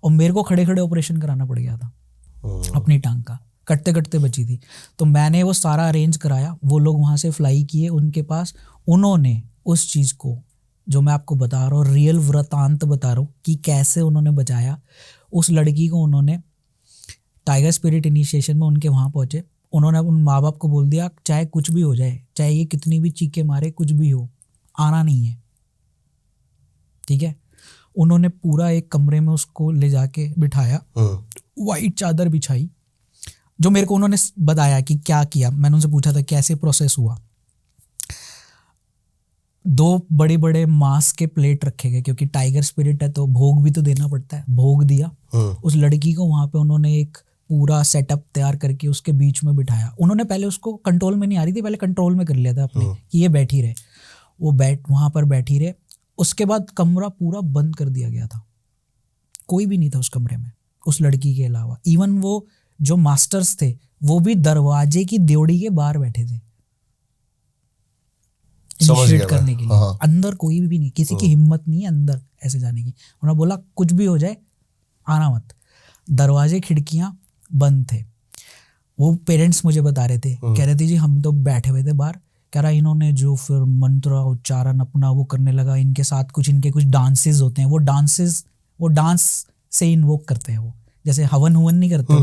और मेरे को खड़े खड़े ऑपरेशन कराना पड़ गया था अपनी टांग का, कटते कटते बची थी। तो मैंने वो सारा अरेंज कराया, वो लोग वहाँ से फ्लाई किए उनके पास। उन्होंने उस चीज़ को, जो मैं आपको बता रहा हूँ, रियल वृतांत बता रहा हूँ कि कैसे उन्होंने बचाया उस लड़की को। उन्होंने टाइगर स्पिरिट इनिशिएशन में उनके वहाँ पहुँचे, उन्होंने उन माँ बाप को बोल दिया चाहे कुछ भी हो जाए, चाहे ये कितनी भी चीखें मारे, कुछ भी हो, आना नहीं है, ठीक है। उन्होंने पूरा एक कमरे में उसको ले जाके बिठाया, वाइट चादर बिछाई, जो मेरे को उन्होंने बताया कि क्या किया। मैंने उनसे पूछा था कैसे प्रोसेस हुआ। 2 बड़े बड़े मांस के प्लेट रखे गए, क्योंकि टाइगर स्पिरिट है तो भोग भी तो देना पड़ता है। भोग दिया उस लड़की को, वहाँ पे उन्होंने एक पूरा सेटअप तैयार करके उसके बीच में बिठाया। उन्होंने पहले उसको कंट्रोल में नहीं आ रही थी, पहले कंट्रोल में कर लिया था अपने कि ये बैठी रहे, वो वहाँ पर बैठी रहे। उसके बाद कमरा पूरा बंद कर दिया गया था, कोई भी नहीं था उस कमरे में उस लड़की के अलावा। इवन वो जो मास्टर्स थे वो भी दरवाजे की ड्योढ़ी के बाहर बैठे थे इनिशिएट करने के लिए। अंदर कोई भी नहीं, किसी की हिम्मत नहीं है अंदर ऐसे जाने की। उन्होंने बोला कुछ भी हो जाए आना मत। दरवाजे खिड़कियां बंद थे। वो पेरेंट्स मुझे बता रहे थे, कह रहे थे जी हम तो बैठे हुए थे बाहर, कह रहा इन्होंने जो फिर मंत्र उच्चारण अपना वो करने लगा, इनके साथ इनके कुछ डांसेस होते हैं, वो डांस से इन्वोक करते हैं, वो जैसे हवन हुवन नहीं करते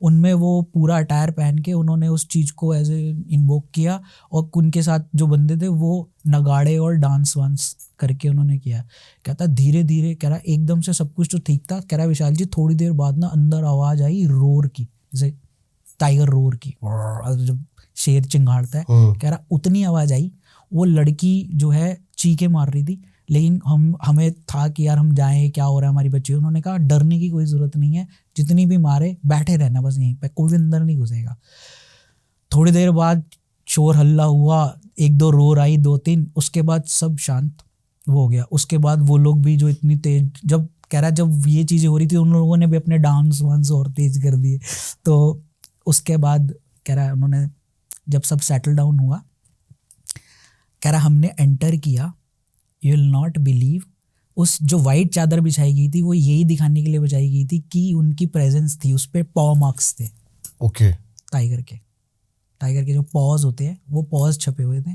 उनमें वो पूरा अटायर पहन के उन्होंने उस चीज़ को ऐसे इन्वोक किया, और उनके साथ जो बंदे थे वो नगाड़े और डांस वांस करके उन्होंने किया। कहता धीरे धीरे, कह रहा एकदम से सब कुछ तो ठीक था, कह रहा विशाल जी थोड़ी देर बाद ना अंदर आवाज़ आई रोर की, जैसे टाइगर रोर की, जब शेर चिंगाड़ता है, कह रहा उतनी आवाज़ आई। वो लड़की जो है चीखे मार रही थी, लेकिन हमें था कि यार हम जाएं, क्या हो रहा है हमारी बच्ची। उन्होंने कहा डरने की कोई ज़रूरत नहीं है, जितनी भी मारे बैठे रहना बस यहीं पे, कोई भी अंदर नहीं घुसेगा। थोड़ी देर बाद शोर हल्ला हुआ, 1-2 रोर आई, 2-3, उसके बाद सब शांत हो गया। उसके बाद वो लोग भी जो इतनी तेज, जब कह रहा जब ये चीज़ें हो रही थी उन लोगों ने भी अपने डांस वांस और तेज कर दिए। तो उसके बाद कह रहा उन्होंने जब सब सेटल डाउन हुआ, कह रहा हमने एंटर किया, यू विल नॉट बिलीव, उस जो वाइट चादर बिछाई गई थी वो यही दिखाने के लिए बिछाई गई थी कि उनकी प्रेजेंस थी, उस पर पॉ मार्क्स थे। ओके। टाइगर के जो पॉज होते हैं वो पॉज छपे हुए थे।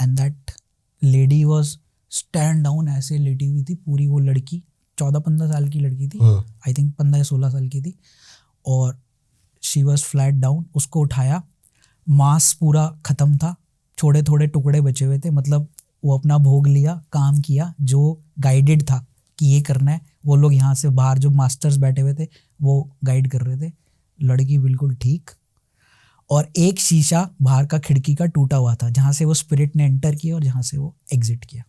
And that lady was stand down, ऐसे लेटी हुई थी पूरी। वो लड़की 14-15 साल की लड़की थी, आई थिंक 15 या 16 साल की थी, और शी वॉज फ्लैट डाउन। उसको उठाया, मांस पूरा ख़त्म था, थोड़े थोड़े टुकड़े बचे हुए थे, मतलब वो अपना भोग लिया, काम किया जो गाइडेड था कि ये करना है। वो लोग यहाँ से बाहर जो मास्टर्स बैठे हुए थे वो गाइड कर रहे थे। लड़की बिल्कुल ठीक, और एक शीशा बाहर का खिड़की का टूटा हुआ था, जहाँ से वो स्पिरिट ने एंटर किया और जहाँ से वो एग्जिट किया।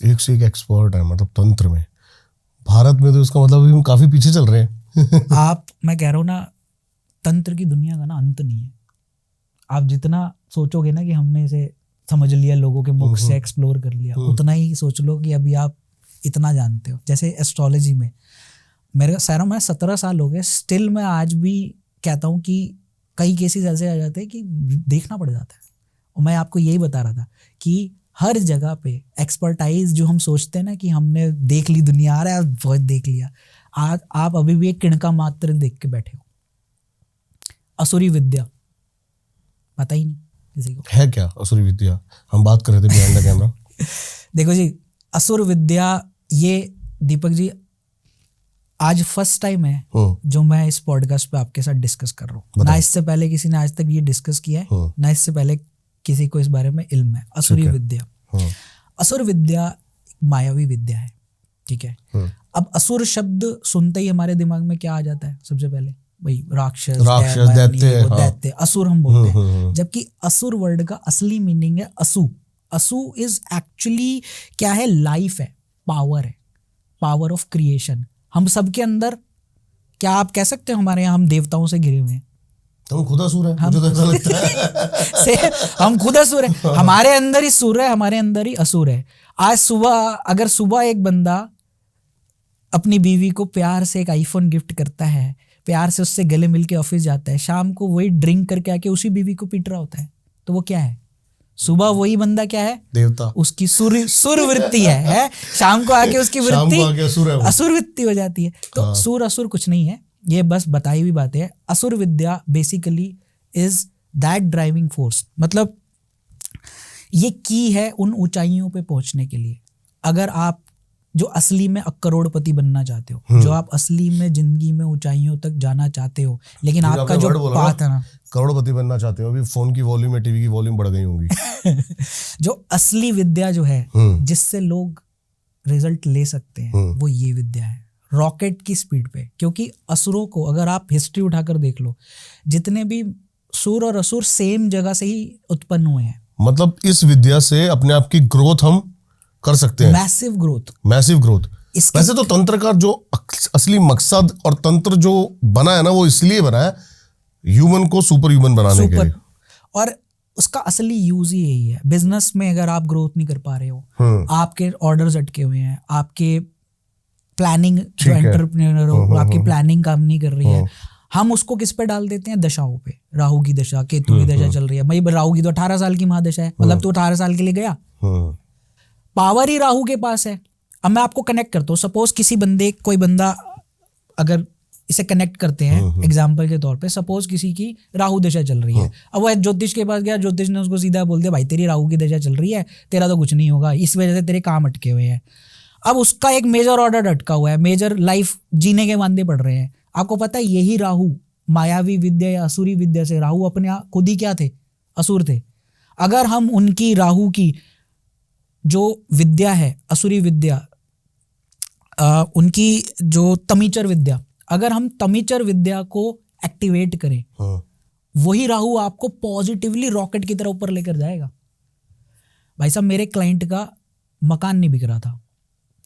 एक से एक एक्सपर्ट है मतलब तंत्र में। भारत में तो इसका मतलब अभी हम काफी पीछे चल रहे हैं। मैं कह रहा हूँ ना, तंत्र की दुनिया का ना अंत नहीं है। आप जितना सोचोगे ना कि हमने इसे समझ लिया, लोगों के मुख से एक्सप्लोर कर लिया, उतना ही सोच लो कि अभी आप इतना जानते हो। जैसे एस्ट्रोलॉजी में मेरे सैरों में 17 साल हो गए, स्टिल मैं आज भी कहता हूँ कि कई केसेस ऐसे आ जाते हैं कि देखना पड़ जाता है। और मैं आपको यही बता रहा था कि हर जगह पे एक्सपर्टाइज जो हम सोचते हैं ना कि हमने देख ली दुनिया, आ रहा है बहुत देख लिया, आज आप अभी भी एक किणका मात्र देख के बैठे हो। असुरी विद्या पता ही नहीं किसी को है क्या असुरी विद्या? हम बात कर रहे थे बिहाइंड द कैमरा। देखो जी, असुर विद्या, ये दीपक जी आज फर्स्ट टाइम है जो मैं इस पॉडकास्ट पे आपके साथ डिस्कस कर रहा हूँ। ना इससे पहले किसी ने आज तक ये डिस्कस किया है, ना इससे पहले किसी को इस बारे में इल्म है। असुरी ठीक है। विद्या, हाँ। असुर विद्या मायावी विद्या है, ठीक है। अब असुर शब्द सुनते ही हमारे दिमाग में क्या आ जाता है? सबसे पहले भाई राक्षस, दैत्य, हाँ। दैत्य, असुर हम बोलते हैं। जबकि असुर वर्ड का असली मीनिंग है असु। असु इज एक्चुअली क्या है? लाइफ है, पावर है, पावर ऑफ क्रिएशन। हम सबके अंदर, क्या आप कह सकते हो हमारे यहाँ हम देवताओं से घिरे हुए हैं? हम खुद असुर हैं, मुझे तो ऐसा लगता है। से हम खुद असुर है, हमारे अंदर ही सुर है, हमारे अंदर ही असुर है। आज सुबह अगर सुबह एक बंदा अपनी बीवी को प्यार से एक आईफोन गिफ्ट करता है, प्यार से उससे गले मिल के ऑफिस जाता है, शाम को वही ड्रिंक करके आके उसी बीवी को पीट रहा होता है, तो वो क्या है? सुबह वही बंदा क्या है? देवता। उसकी सुर वृत्ति है? शाम को आके उसकी वृत्ति असुर वृत्ति हो जाती है। तो सुर असुर कुछ नहीं है, ये बस बताई हुई बातें है। असुर विद्या basically is that driving force, मतलब ये की है उन ऊंचाइयों पे पहुंचने के लिए। अगर आप जो असली में करोड़पति बनना चाहते हो, जो आप असली में जिंदगी में ऊंचाइयों तक जाना चाहते हो, लेकिन आपका जो पाथ है ना, करोड़पति बनना चाहते हो, अभी फोन की वॉल्यूम या टीवी की वॉल्यूम बढ़ गई होंगी। जो असली विद्या जो है, जिससे लोग रिजल्ट ले सकते हैं, वो ये विद्या है, रॉकेट की स्पीड पे। क्योंकि असुरों को अगर आप हिस्ट्री उठाकर देख लो, जितने भी सुर और असुर सेम जगह से ही उत्पन्न हुए हैं। मतलब इस विद्या से अपने आप की ग्रोथ हम कर सकते हैं, मैसिव ग्रोथ, मैसिव ग्रोथ। वैसे तो तंत्र का जो असली मकसद और तंत्र जो बना है ना, वो इसलिए बना है ह्यूमन को सुपर ह्यूमन बनाने के लिए, और उसका असली यूज ही यही है। बिजनेस में अगर आप ग्रोथ नहीं कर पा रहे हो, आपके ऑर्डर्स अटके हुए हैं, आपके प्लानिंग जो एंटरप्रेन्योर हो, आपकी प्लानिंग काम नहीं कर रही है, हम उसको किस पे डाल देते हैं? दशाओं पे। राहु की दशा, केतु की दशा चल रही है, भाई राहु की तो 18 साल की महादशा है, मतलब तो 18 साल के लिए गया, पावर ही राहु के पास है। अब मैं आपको कनेक्ट करता हूँ, सपोज कोई बंदा अगर इसे कनेक्ट करते हैं एग्जाम्पल के तौर पे, सपोज किसी की राहु दशा चल रही है, अब वो ज्योतिष के पास गया, ज्योतिष ने उसको सीधा बोल दिया भाई तेरी राहु की दशा चल रही है, तेरा तो कुछ नहीं होगा, इस वजह से तेरे काम अटके हुए हैं। अब उसका एक मेजर ऑर्डर अटका हुआ है, मेजर लाइफ जीने के वांदे पड़ रहे हैं। आपको पता है यही राहु मायावी विद्या या असुरी विद्या से, राहु अपने खुद ही क्या थे? असुर थे। अगर हम उनकी राहु की जो विद्या है असुरी विद्या, उनकी जो तमीचर विद्या, अगर हम तमीचर विद्या को एक्टिवेट करें, वही राहु आपको पॉजिटिवली रॉकेट की तरह ऊपर लेकर जाएगा। भाई साहब, मेरे क्लाइंट का मकान नहीं बिक रहा था,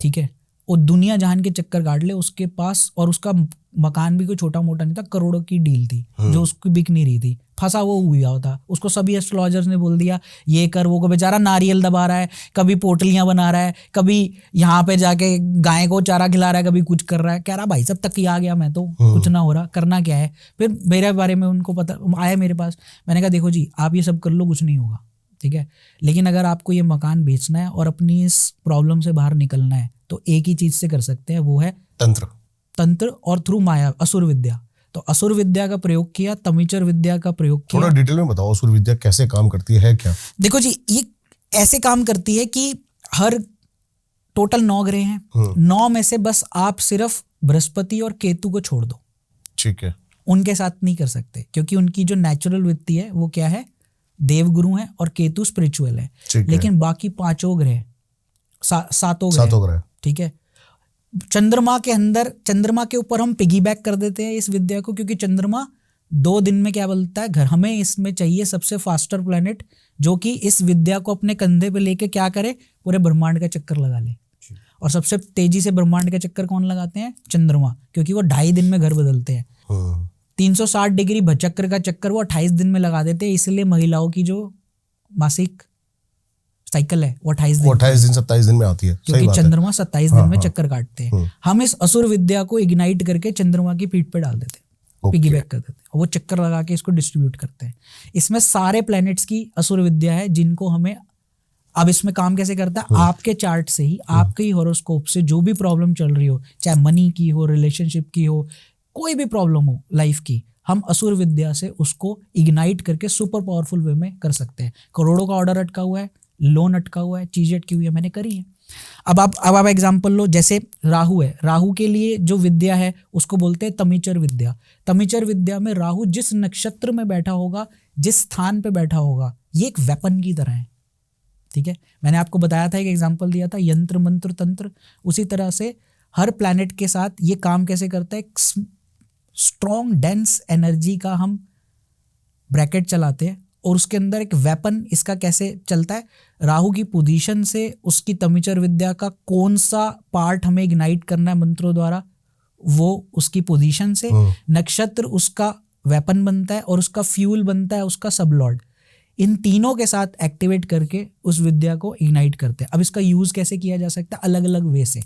ठीक है, वो दुनिया जहान के चक्कर काट ले उसके पास, और उसका मकान भी कोई छोटा मोटा नहीं था, करोड़ों की डील थी जो उसकी बिक नहीं रही थी, फंसा वो हुआ होता। उसको सभी एस्ट्रोलॉजर्स ने बोल दिया ये कर वो कर, बेचारा नारियल दबा रहा है, कभी पोटलियां बना रहा है, कभी यहाँ पे जाके गाय को चारा खिला रहा है, कभी कुछ कर रहा है। कह रहा भाई सब तक ही आ गया, मैं तो कुछ ना हो रहा, करना क्या है। फिर मेरे बारे में उनको पता आया मेरे पास, मैंने कहा देखो जी आप ये सब कर लो, कुछ नहीं होगा, ठीक है, लेकिन अगर आपको ये मकान बेचना है और अपनी इस प्रॉब्लम से बाहर निकलना है तो एक ही चीज से कर सकते हैं, वो है तंत्र और थ्रू माया असुर विद्या। तो असुर विद्या का प्रयोग किया, तमीचर विद्या का प्रयोग किया। थोड़ा डिटेल में बताओ असुर विद्या कैसे काम करती है क्या? देखो जी, ये ऐसे काम करती है कि हर टोटल 9 ग्रह हैं, 9 में से बस आप सिर्फ बृहस्पति और केतु को छोड़ दो, ठीक है, उनके साथ नहीं कर सकते, क्योंकि उनकी जो नेचुरल वृत्ति है वो क्या है? देवगुरु है, और केतु स्पिरिचुअल है। लेकिन बाकी 5 ग्रह, 7 ग्रह, ठीक है। चंद्रमा के अंदर, चंद्रमा के ऊपर हम पिगीबैक कर देते हैं इस विद्या को, क्योंकि चंद्रमा 2 दिन में क्या बोलता है घर, हमें इसमें चाहिए सबसे फास्टर प्लेनेट जो कि इस विद्या को अपने कंधे पे लेके क्या करे, पूरे ब्रह्मांड का चक्कर लगा ले। और सबसे तेजी से ब्रह्मांड का चक्कर कौन लगाते हैं? चंद्रमा, क्योंकि वो 2.5 दिन में घर बदलते हैं। 360 डिग्री चक्र का चक्कर वो 28 दिन में लगा देते हैं। इसलिए महिलाओं की जो मासिक साइकिल है वो 28 दिन 27 दिन में आती है, क्योंकि चंद्रमा 27 दिन में चक्कर काटते हैं। हम इस असुर विद्या को इग्नाइट करके चंद्रमा की पीठ पे डाल देते हैं, पिगीबैक कर देते हैं, वो चक्कर लगा के इसको डिस्ट्रीब्यूट करते हैं। इसमें सारे प्लैनेट्स की असुर विद्या है, जिनको हमें, अब इसमें काम कैसे करता है? आपके चार्ट से ही, आपके ही हॉरोस्कोप से जो भी प्रॉब्लम चल रही हो, चाहे मनी की हो, रिलेशनशिप की हो, कोई भी प्रॉब्लम हो लाइफ की, हम असुर विद्या से उसको इग्नाइट करके सुपर पावरफुल वे में कर सकते हैं। करोड़ों का ऑर्डर अटका हुआ है, लोन अटका हुआ है, चीजें अटकी हुई है, मैंने करी है। अब आप एग्जांपल लो, जैसे राहु है, राहु के लिए जो विद्या है उसको बोलते हैं तमीचर विद्या। तमीचर विद्या में राहु जिस नक्षत्र में बैठा होगा, जिस स्थान पे बैठा होगा, ये एक वेपन की तरह है, ठीक है। मैंने आपको बताया था, एक एग्जांपल दिया था, यंत्र मंत्र तंत्र, उसी तरह से हर प्लैनेट के साथ ये काम कैसे करता है। स्ट्रॉन्ग डेंस एनर्जी का हम ब्रैकेट चलाते हैं और उसके अंदर एक वेपन इसका कैसे चलता है, राहु की पोजीशन से उसकी तमिचर विद्या का कौन सा पार्ट हमें इग्नाइट करना है मंत्रों द्वारा, वो उसकी पोजीशन से, नक्षत्र उसका वेपन बनता है और उसका फ्यूल बनता है उसका सबलॉर्ड। इन तीनों के साथ एक्टिवेट करके उस विद्या को इग्नाइट करते हैं। अब इसका यूज कैसे किया जा सकता है, अलग अलग वे से।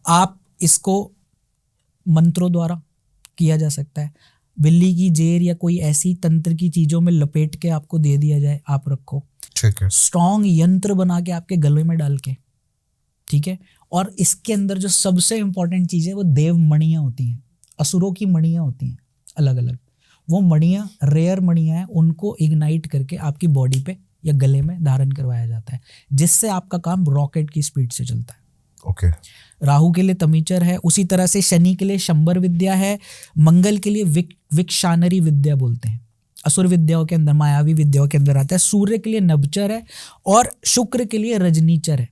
आप इसको मंत्रों द्वारा किया जा सकता है, बिल्ली की जेर या कोई ऐसी तंत्र की चीजों में लपेट के आपको दे दिया जाए, आप रखो, ठीक है, स्ट्रॉन्ग यंत्र बना के आपके गले में डाल के, ठीक है। और इसके अंदर जो सबसे इंपॉर्टेंट चीज है वो देव मणियां होती हैं, असुरों की मणियां होती हैं अलग अलग। वो मणियां रेयर मणियां हैं, उनको इग्नाइट करके आपकी बॉडी पे या गले में धारण करवाया जाता है, जिससे आपका काम रॉकेट की स्पीड से चलता है। ओके। राहु के लिए तमीचर है, उसी तरह से शनि के लिए शंबर विद्या है, मंगल के लिए विक्षानरी विद्या बोलते हैं, असुर विद्याओं के अंदर, मायावी विद्याओं के अंदर आता है। सूर्य के लिए नभचर है और शुक्र के लिए रजनीचर है,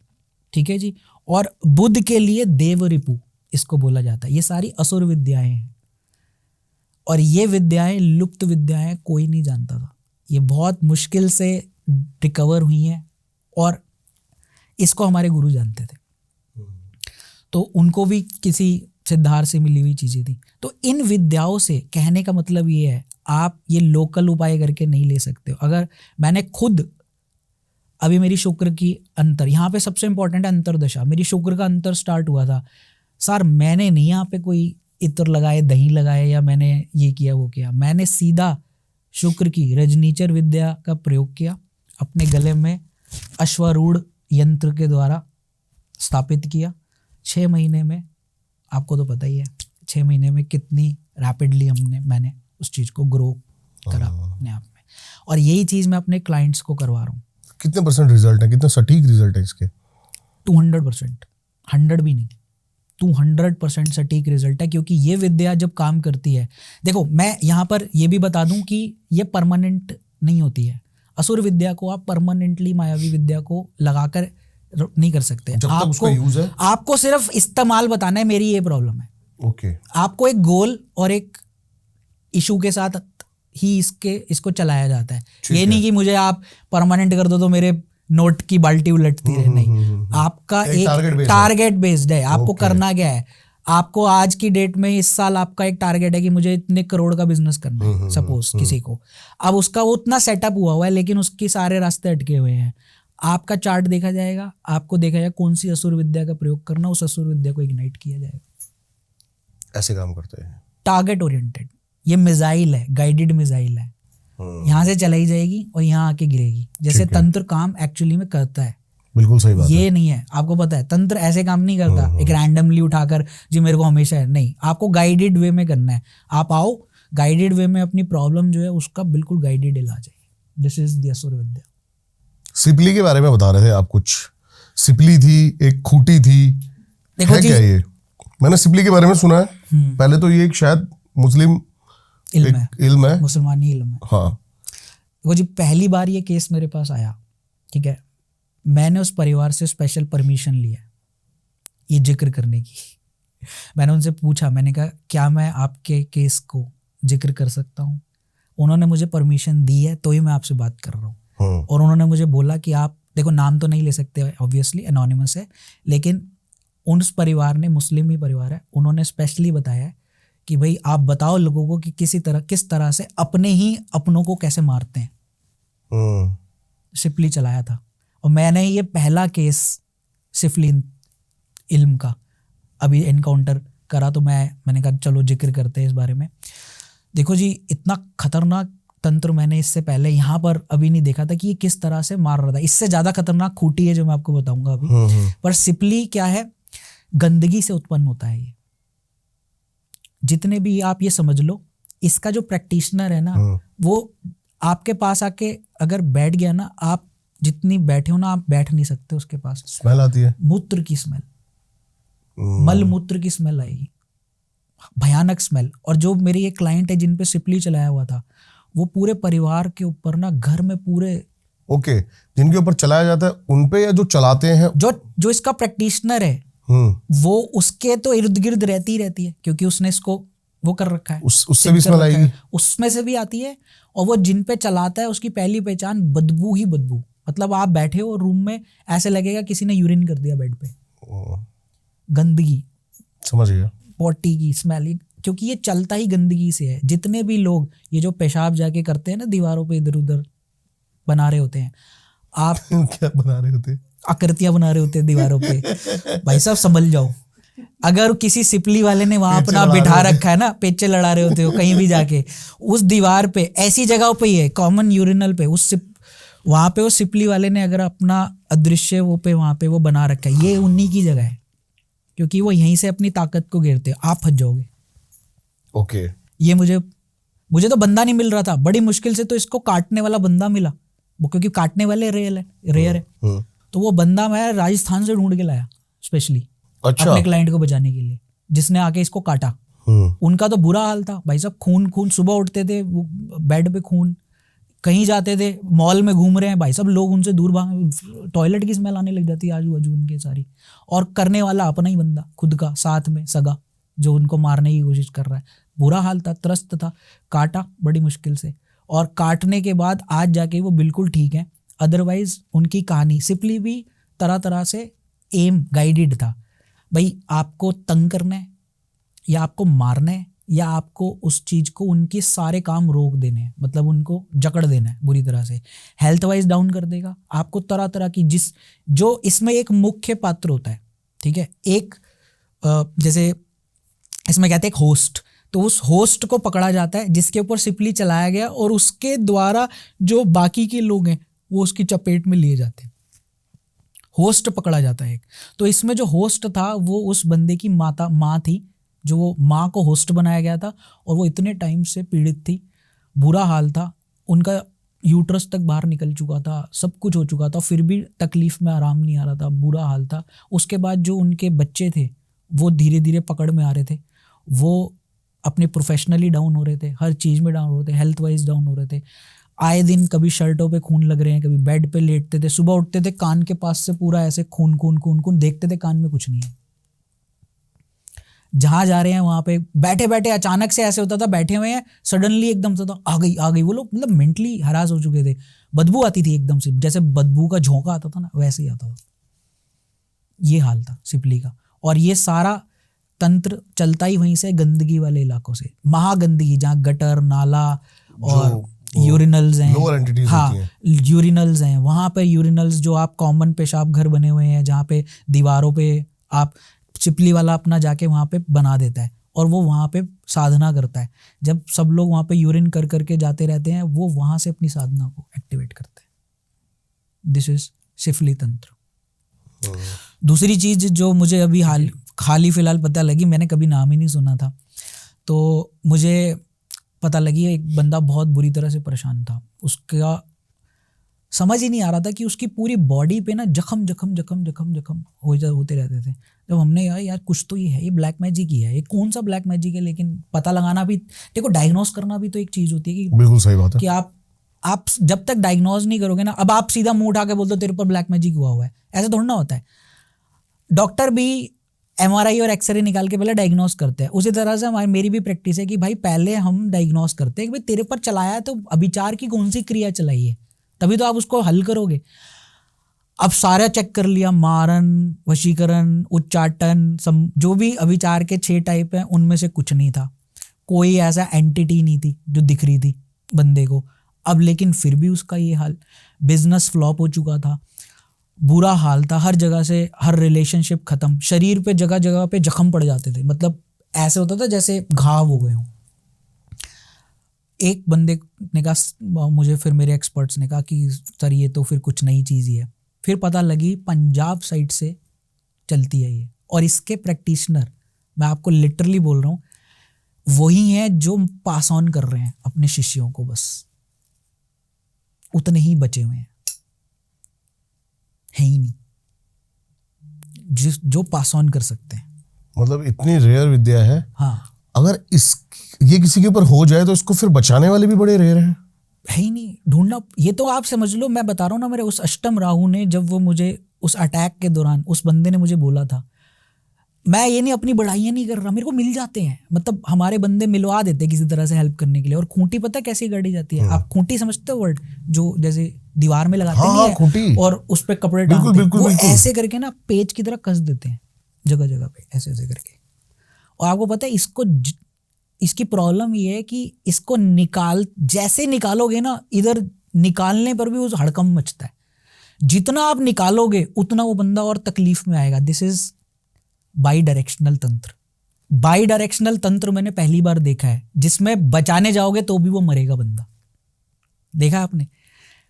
ठीक है जी। और बुध के लिए देव रिपु इसको बोला जाता है। ये सारी असुर विद्याएं हैं और ये विद्याएं लुप्त विद्याएं, कोई नहीं जानता था, ये बहुत मुश्किल से रिकवर हुई हैं और इसको हमारे गुरु जानते थे, तो उनको भी किसी सिद्धार्थ से मिली हुई चीजें थी। तो इन विद्याओं से कहने का मतलब ये है, आप ये लोकल उपाय करके नहीं ले सकते हो। अगर मैंने खुद अभी मेरी शुक्र की अंतर, यहाँ पे सबसे इंपॉर्टेंट है अंतरदशा, मेरी शुक्र का अंतर स्टार्ट हुआ था सर, मैंने नहीं यहाँ पे कोई इत्र लगाए, दही लगाए या मैंने ये किया वो किया, मैंने सीधा शुक्र की रजनीचर विद्या का प्रयोग किया, अपने गले में अश्वारूढ़ यंत्र के द्वारा स्थापित किया। 6 महीने में, आपको तो पता ही है 6 महीने में कितनी रैपिडली मैंने उस चीज़ को ग्रो करा अपने आप में। और यही चीज़ मैं अपने क्लाइंट्स को करवा रहा हूँ। कितने % रिजल्ट है, कितना सटीक रिजल्ट है इसके? 200%, 100 भी नहीं, 200% सटीक रिजल्ट है, क्योंकि ये विद्या जब काम करती है, देखो मैं यहाँ पर ये भी बता दूं कि ये परमानेंट नहीं होती है। असुर विद्या को आप परमानेंटली मायावी विद्या को लगाकर नहीं कर सकते। जब तक उसका यूज है, आपको सिर्फ इस्तेमाल बताना है, मेरी ये प्रॉब्लम है। ओके। आपको एक गोल और एक इशू के साथ ही इसको चलाया जाता है। ये नहीं कि मुझे आप परमानेंट कर दो तो मेरे नोट की बाल्टी उलटती रहे, नहीं। आपका एक टारगेट बेस्ड है, आपको करना क्या है। आपको आज की डेट में इस साल आपका एक टारगेट है कि मुझे इतने करोड़ का बिजनेस करना है, सपोज किसी को। अब उसका वो उतना सेटअप हुआ है, लेकिन उसके सारे रास्ते अटके हुए हैं। आपका चार्ट देखा जाएगा, आपको देखा जाएगा कौन सी असुर विद्या का प्रयोग करना, उस असुर विद्या को इग्नाइट किया जाएगा। ऐसे काम करते हैं, टारगेट ओरिएंटेड। ये मिसाइल है, गाइडेड मिसाइल है, यहाँ से चलाई जाएगी और यहाँ आके गिरेगी। जैसे तंत्र काम एक्चुअली में करता है, बिल्कुल सही बात ये है। नहीं है, आपको पता है तंत्र ऐसे काम नहीं करता एक रैंडमली उठाकर जी मेरे को हमेशा है, नहीं, आपको गाइडेड वे में करना है। आप आओ गाइडेड वे में, अपनी प्रॉब्लम जो है उसका बिल्कुल गाइडेड इलाज है। दिस इज द असुर विद्या। सिपली के बारे में बता रहे थे आप कुछ, सिपली थी, एक खूटी थी, देखो है जी, क्या ये? मैंने सिपली के बारे में सुना है। पहले तो ये एक शायद मुस्लिम इल्म है, मुसलमानी इल्म है। हाँ। देखो जी, पहली बार ये केस मेरे पास आया, ठीक है, मैंने उस परिवार से स्पेशल परमिशन लिया ये जिक्र करने की। मैंने उनसे पूछा, मैंने कहा क्या मैं आपके केस को जिक्र कर सकता हूँ? उन्होंने मुझे परमिशन दी है, तो ही मैं आपसे बात कर रहा हूँ। और उन्होंने मुझे बोला कि आप देखो, नाम तो नहीं ले सकते, ऑब्वियसली एनोनिमस है, लेकिन उस परिवार ने, मुस्लिम ही परिवार है, उन्होंने स्पेशली बताया है कि भाई आप बताओ लोगों को कि किस तरह से अपने ही अपनों को कैसे मारते हैं। सिपली चलाया था और मैंने ये पहला केस सिपली इल्म का अभी एनकाउंटर करा, तो मैंने कहा चलो जिक्र करते हैं इस बारे में। देखो जी, इतना खतरनाक तंत्र मैंने इससे पहले यहाँ पर अभी नहीं देखा था कि ये किस तरह से मार रहा था। इससे ज्यादा खतरनाक खूटी है जो मैं आपको बताऊंगा अभी। पर सिपली क्या है, गंदगी से उत्पन्न होता है ये। जितने भी आप ये समझ लो, इसका जो प्रैक्टिशनर है ना, वो आपके पास आके अगर बैठ गया ना, आप जितनी बैठे हो ना, आप बैठ नहीं सकते उसके पास। स्मेल आती है, मूत्र की स्मेल, मल मूत्र की स्मेल आएगी, भयानक स्मेल। और जो मेरी एक क्लाइंट है जिन पे सिपली चलाया हुआ था, वो पूरे परिवार के ऊपर ना, घर में पूरे, ओके, जिनके ऊपर चलाया जाता है उन पे, या जो चलाते हैं? जो इसका प्रैक्टिशनर है वो उसके तो इर्द गिर्द रहती है, क्योंकि उसने इसको वो कर रखा है, उससे भी स्मेल आएगी, उसमें से भी आती है। और वो जिन पे चलाता है उसकी पहली पहचान बदबू ही बदबू, मतलब आप बैठे हो रूम में, ऐसे लगेगा किसी ने यूरिन कर दिया बेड पे, गंदगी, समझ गया, पॉटी की स्मेल, क्योंकि ये चलता ही गंदगी से है। जितने भी लोग ये जो पेशाब जाके करते हैं ना दीवारों पे इधर उधर बना रहे होते हैं, आप क्या बना रहे होते, आकृतियां बना रहे होते हैं दीवारों पे, भाई साहब संभल जाओ। अगर किसी सिपली वाले ने वहां अपना बिठा रखा है ना, पेचे लड़ा रहे होते हो कहीं भी जाके, उस दीवार पे ऐसी जगह पे ही है, कॉमन यूरिनल पे, वहां पे वो सिपली वाले ने अगर अपना अदृश्य वो पे वहां पे वो बना रखा है, ये उन्हीं की जगह है, क्योंकि वो यहीं से अपनी ताकत को घेरते हैं। आप फंस जाओगे। ओके, ये मुझे तो बंदा नहीं मिल रहा था, बड़ी मुश्किल से तो इसको काटने वाला बंदा मिला, वो क्योंकि काटने वाले रेयर है, तो वो बंदा मैं राजस्थान से ढूंढ के लाया स्पेशली, अच्छा, अपने क्लाइंट को बचाने के लिए, जिसने आके इसको काटा। उनका तो बुरा हाल था भाई साहब, खून, सुबह उठते थे बेड पे खून, कहीं जाते थे, मॉल में घूम रहे हैं भाई साहब, लोग उनसे दूर भाग, टॉयलेट की स्मेल आने लग जाती है आजू बाजू उनके सारी, और करने वाला अपना ही बंदा खुद का, साथ में सगा, जो उनको मारने की कोशिश कर रहा है। बुरा हाल था, त्रस्त था, काटा बड़ी मुश्किल से, और काटने के बाद आज जाके वो बिल्कुल ठीक है। अदरवाइज उनकी कहानी सिपली भी तरह तरह से एम गाइडेड था, भाई आपको तंग करना है, या आपको मारना है, या आपको उस चीज को, उनके सारे काम रोक देने हैं, मतलब उनको जकड़ देना है बुरी तरह से, हेल्थ वाइज डाउन कर देगा आपको, तरह तरह की, जो इसमें एक मुख्य पात्र होता है, ठीक है, एक जैसे इसमें कहते हैं एक होस्ट, तो उस होस्ट को पकड़ा जाता है जिसके ऊपर सिपली चलाया गया, और उसके द्वारा जो बाकी के लोग हैं वो उसकी चपेट में लिए जाते हैं, होस्ट पकड़ा जाता है एक। तो इसमें जो होस्ट था वो उस बंदे की माँ थी, जो वो माँ को होस्ट बनाया गया था, और वो इतने टाइम से पीड़ित थी, बुरा हाल था, उनका यूट्रस तक बाहर निकल चुका था, सब कुछ हो चुका था, फिर भी तकलीफ में आराम नहीं आ रहा था, बुरा हाल था। उसके बाद जो उनके बच्चे थे वो धीरे धीरे पकड़ में आ रहे थे, वो अपने प्रोफेशनली डाउन हो रहे थे, हर चीज़ में डाउन हो रहे थे, हेल्थ वाइज डाउन हो रहे थे, आए दिन कभी शर्टों पे खून लग रहे हैं, कभी बेड पे लेटते थे, सुबह उठते थे कान के पास से पूरा ऐसे खून खून खून खून, देखते थे कान में कुछ नहीं है, जहां जा रहे हैं वहां पे बैठे बैठे अचानक से ऐसे होता था, बैठे हुए हैं सडनली एकदम से तो आ गई, वो लोग मतलब मेंटली हरास हो चुके थे, बदबू आती थी एकदम से, जैसे बदबू का झोंका आता था ना वैसे ही आता था, ये हाल था सिपली का। और ये सारा तंत्र चलता ही वहीं से, गंदगी वाले इलाकों से, महागंदगी, जहाँ गटर नाला और यूरिनल्स हैं, हाँ यूरिनल्स हैं, वहाँ पे यूरिनल्स जो आप कॉमन पेशाब घर बने हुए हैं, जहाँ पे दीवारों पे आप सिपली वाला अपना जाके वहाँ पे बना देता है, और वो वहाँ पे साधना करता है, जब सब लोग वहाँ पे यूरिन कर करके जाते रहते हैं, वो वहाँ से अपनी साधना को एक्टिवेट करते हैं। दिस इज सिफली तंत्र। दूसरी चीज जो मुझे अभी हाल ही फिलहाल पता लगी, मैंने कभी नाम ही नहीं सुना था, तो मुझे पता लगी एक बंदा बहुत बुरी तरह से परेशान था, उसका समझ ही नहीं आ रहा था कि उसकी पूरी बॉडी पे ना जख्म होते रहते थे। जब हमने यार कुछ तो ये है, ये ब्लैक मैजिक ही है, ये कौन सा ब्लैक मैजिक है, लेकिन पता लगाना भी, देखो डायग्नोस करना भी तो एक चीज होती है कि बिल्कुल सही बात है, कि आप जब तक डायग्नोज नहीं करोगे ना, अब आप सीधा मुंह उठा के बोलते हो तेरे पर ब्लैक मैजिक हुआ है, ऐसा थोड़ा ना होता है। डॉक्टर भी MRI और एक्सरे निकाल के पहले डायग्नोस करते हैं, उसी तरह से मेरी भी प्रैक्टिस है कि भाई पहले हम डायग्नोस करते हैं कि भाई तेरे पर चलाया है तो अभिचार की कौन सी क्रिया चलाई है, तभी तो आप उसको हल करोगे। अब सारा चेक कर लिया, मारन, वशीकरण, उच्चाटन, जो भी अभिचार के 6 टाइप हैं उनमें से कुछ नहीं था, कोई ऐसा एंटिटी नहीं थी जो दिख रही थी बंदे को। अब लेकिन फिर भी उसका ये हाल, बिजनेस फ्लॉप हो चुका था, बुरा हाल था, हर जगह से हर रिलेशनशिप खत्म, शरीर पे जगह जगह पे जख्म पड़ जाते थे, मतलब ऐसे होता था जैसे घाव हो गए हों। एक बंदे ने कहा मुझे, फिर मेरे एक्सपर्ट्स ने कहा कि सर ये तो फिर कुछ नई चीज़ ही है, फिर पता लगी पंजाब साइड से चलती है ये, और इसके प्रैक्टिशनर मैं आपको लिटरली बोल रहा हूँ वही हैं जो पास ऑन कर रहे हैं अपने शिष्यों को, बस उतने ही बचे हुए हैं, है ही नहीं जो पास ऑन कर सकते हैं। मतलब इतनी रेयर विद्या है। हाँ, अगर ये किसी के ऊपर हो जाए तो इसको फिर बचाने वाले भी बड़े रेयर हैं। है ही नहीं ढूंढना। ये तो आप समझ लो, मैं बता रहा हूँ ना, मेरे उस अष्टम राहु ने जब वो मुझे उस अटैक के दौरान उस बंदे ने मुझे बोला था, मैं ये नहीं अपनी बढ़ाइयाँ नहीं कर रहा, मेरे को मिल जाते हैं, मतलब हमारे बंदे मिलवा देते हैं किसी तरह से हेल्प करने के लिए। और खूंटी पता है कैसी गाड़ी जाती है? आप खूंटी समझते हो वर्ड, जो जैसे दीवार में लगाते नहीं है खूंटी, और उस पे कपड़े डालते हैं, वो ऐसे करके ना पेज की तरह कस देते हैं जगह जगह पे, ऐसे ऐसे करके। और आपको पता है इसकी प्रॉब्लम ये है कि इसको जैसे निकालोगे ना, इधर निकालने पर भी उस हड़कंप मचता है। जितना आप निकालोगे उतना वो बंदा और तकलीफ में आएगा। दिस इज बाई डायरेक्शनल तंत्र। बाई डायरेक्शनल तंत्र मैंने पहली बार देखा है, जिसमें बचाने जाओगे तो भी वो मरेगा बंदा। देखा आपने?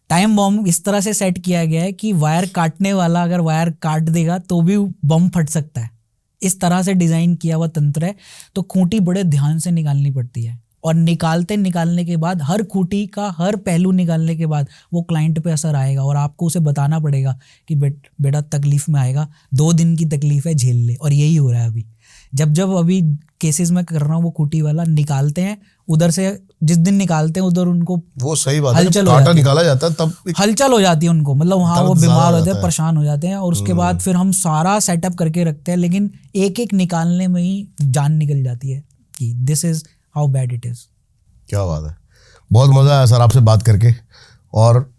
टाइम बॉम्ब इस तरह से सेट किया गया है कि वायर काटने वाला अगर वायर काट देगा तो भी बम फट सकता है। इस तरह से डिजाइन किया हुआ तंत्र है। तो खूंटी बड़े ध्यान से निकालनी पड़ती है, और निकालने के बाद हर खूंटी का हर पहलू निकालने के बाद वो क्लाइंट पे असर आएगा, और आपको उसे बताना पड़ेगा कि बेटा तकलीफ में आएगा, 2 दिन की तकलीफ है, झेल ले। और यही हो रहा है अभी। जब अभी केसेस में कर रहा हूँ, वो खूंटी वाला निकालते हैं उधर से, जिस दिन निकालते हैं उधर उनको वो सही बात हलचल है, कांटा निकाला जाता है तब हलचल हो जाती है उनको, मतलब वहाँ वो बीमार होते हैं, परेशान हो जाते हैं। और उसके बाद फिर हम सारा सेटअप करके रखते हैं, लेकिन एक एक निकालने में ही जान निकल जाती है कि this is how bad it is. क्या बात है, बहुत मजा आया सर आपसे बात करके। और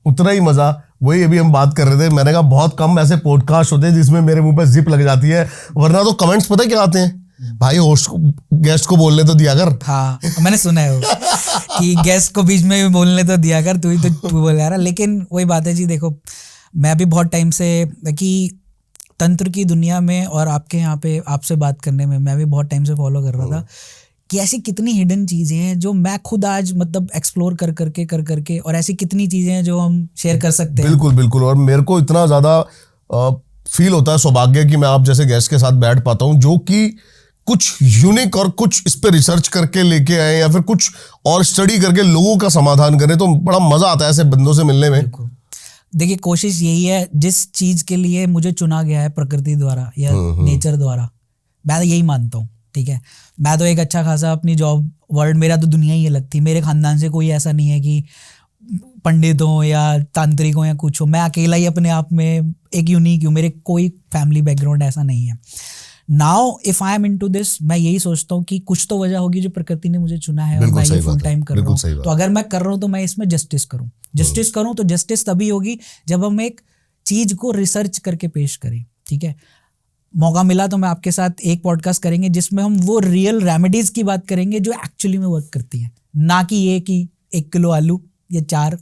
उतना ही मजा वही अभी हम बात कर रहे थे, मैंने कहा बहुत कम ऐसे पॉडकास्ट होते हैं जिसमें मेरे मुंह पे जिप लग जाती है, वरना तो कमेंट्स पता है क्या आते हैं, भाई होस्ट को गेस्ट को बोलने तो दिया कर। हाँ मैंने सुना है वो कि गेस्ट को बीच में भी बोलने तो दिया कर, तू बोल रहा। लेकिन वही बात है जी, देखो मैं भी बहुत टाइम से कि तंत्र की दुनिया में और आपके यहाँ पे आपसे बात करने में मैं भी बहुत टाइम से फॉलो कर रहा था कि ऐसी कितनी हिडन चीजें हैं जो मैं खुद आज मतलब एक्सप्लोर कर करके और ऐसी कितनी चीजें हैं जो हम शेयर कर सकते हैं। बिल्कुल बिल्कुल। और मेरे को इतना ज्यादा फील होता है सौभाग्य कि मैं आप जैसे गेस्ट के साथ बैठ पाता हूँ, जो कि कुछ यूनिक और कुछ इस पे रिसर्च करके लेके आए या फिर कुछ और स्टडी करके लोगों का समाधान करें, तो बड़ा मजा आता है ऐसे बंदों से मिलने में। देखिए कोशिश यही है, जिस चीज के लिए मुझे चुना गया है प्रकृति द्वारा या नेचर द्वारा, मैं यही मानता हूँ। ठीक है, मैं तो एक अच्छा खासा अपनी जॉब वर्ल्ड, मेरा तो दुनिया ही अलग थी। मेरे खानदान से कोई ऐसा नहीं है कि पंडित हो या तांत्रिक हो या कुछ हो, मैं अकेला ही अपने आप में एक यूनिक हूँ, मेरे कोई फैमिली बैकग्राउंड ऐसा नहीं है। Now if I am into this, मैं यही सोचता हूँ कि कुछ तो वजह होगी जो प्रकृति ने मुझे चुना है और मैं ये फुल टाइम कर रहा हूँ। तो अगर मैं कर रहा हूँ तो मैं इसमें जस्टिस करूँ तो जस्टिस तभी होगी जब हम एक चीज को रिसर्च करके पेश करें। ठीक है, मौका मिला तो मैं आपके साथ एक पॉडकास्ट करेंगे जिसमें हम वो रियल रेमेडीज की बात करेंगे जो एक्चुअली में वर्क करती है, ना कि ये कि 1 किलो आलू या 4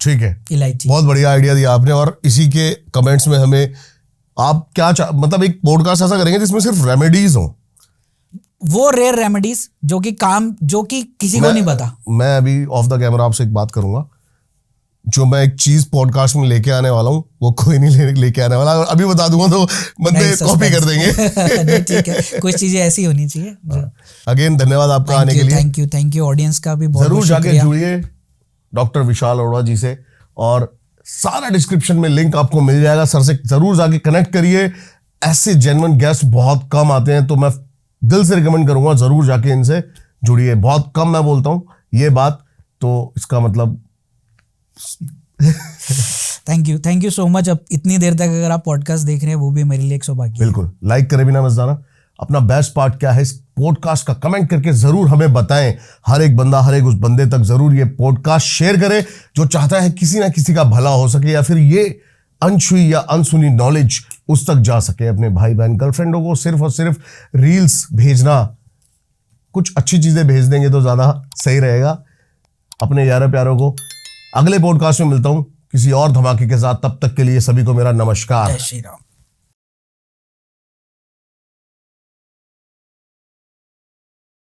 ठीक है इलायची। बहुत बढ़िया आइडिया दिया आपने। और इसी के कमेंट्स में हमें आप क्या मतलब एक पॉडकास्ट ऐसा करेंगे जिसमें सिर्फ रेमेडीज हो, वो रेयर रेमेडीज जो कि किसी को नहीं पता। मैं अभी ऑफ द कैमरा आपसे एक बात करूंगा, जो मैं एक चीज पॉडकास्ट में लेके आने वाला हूँ वो कोई नहीं लेके आने वाला, अभी बता दूंगा तो बंदे कॉपी कर देंगे। ठीक है, कुछ चीजें ऐसी होनी चाहिए। अगेन धन्यवाद आपका आने के लिए। थैंक यू ऑडियंस का भी बहुत जरूर जाके जुड़िए डॉक्टर विशाल अरोड़ा जी से, और सारा डिस्क्रिप्शन में लिंक आपको मिल जाएगा। सर से जरूर जाके कनेक्ट करिए, ऐसे जेन्युइन गेस्ट बहुत कम आते हैं, तो मैं दिल से रिकमेंड करूंगा जरूर जाके इनसे जुड़िए। बहुत कम मैं बोलता हूँ ये बात, तो इसका मतलब थैंक यू सो मच। अब इतनी देर तक अगर आप पॉडकास्ट देख रहे हैं वो भी मेरे लिए एक सौभाग्य है। बिल्कुल, लाइक करे बिना मत जाना। अपना बेस्ट पार्ट क्या है इस पॉडकास्ट का कमेंट करके जरूर हमें बताएं। हर एक बंदा हर एक उस बंदे तक जरूर ये पॉडकास्ट शेयर करे जो चाहता है किसी ना किसी का भला हो सके, या फिर ये अनछुई या अनसुनी नॉलेज उस तक जा सके। अपने भाई बहन गर्लफ्रेंडों को सिर्फ और सिर्फ रील्स भेजना, कुछ अच्छी चीजें भेज देंगे तो ज्यादा सही रहेगा। अपने यारों प्यारों को अगले पॉडकास्ट में मिलता हूं किसी और धमाके के साथ, तब तक के लिए सभी को मेरा नमस्कार। जय श्री राम।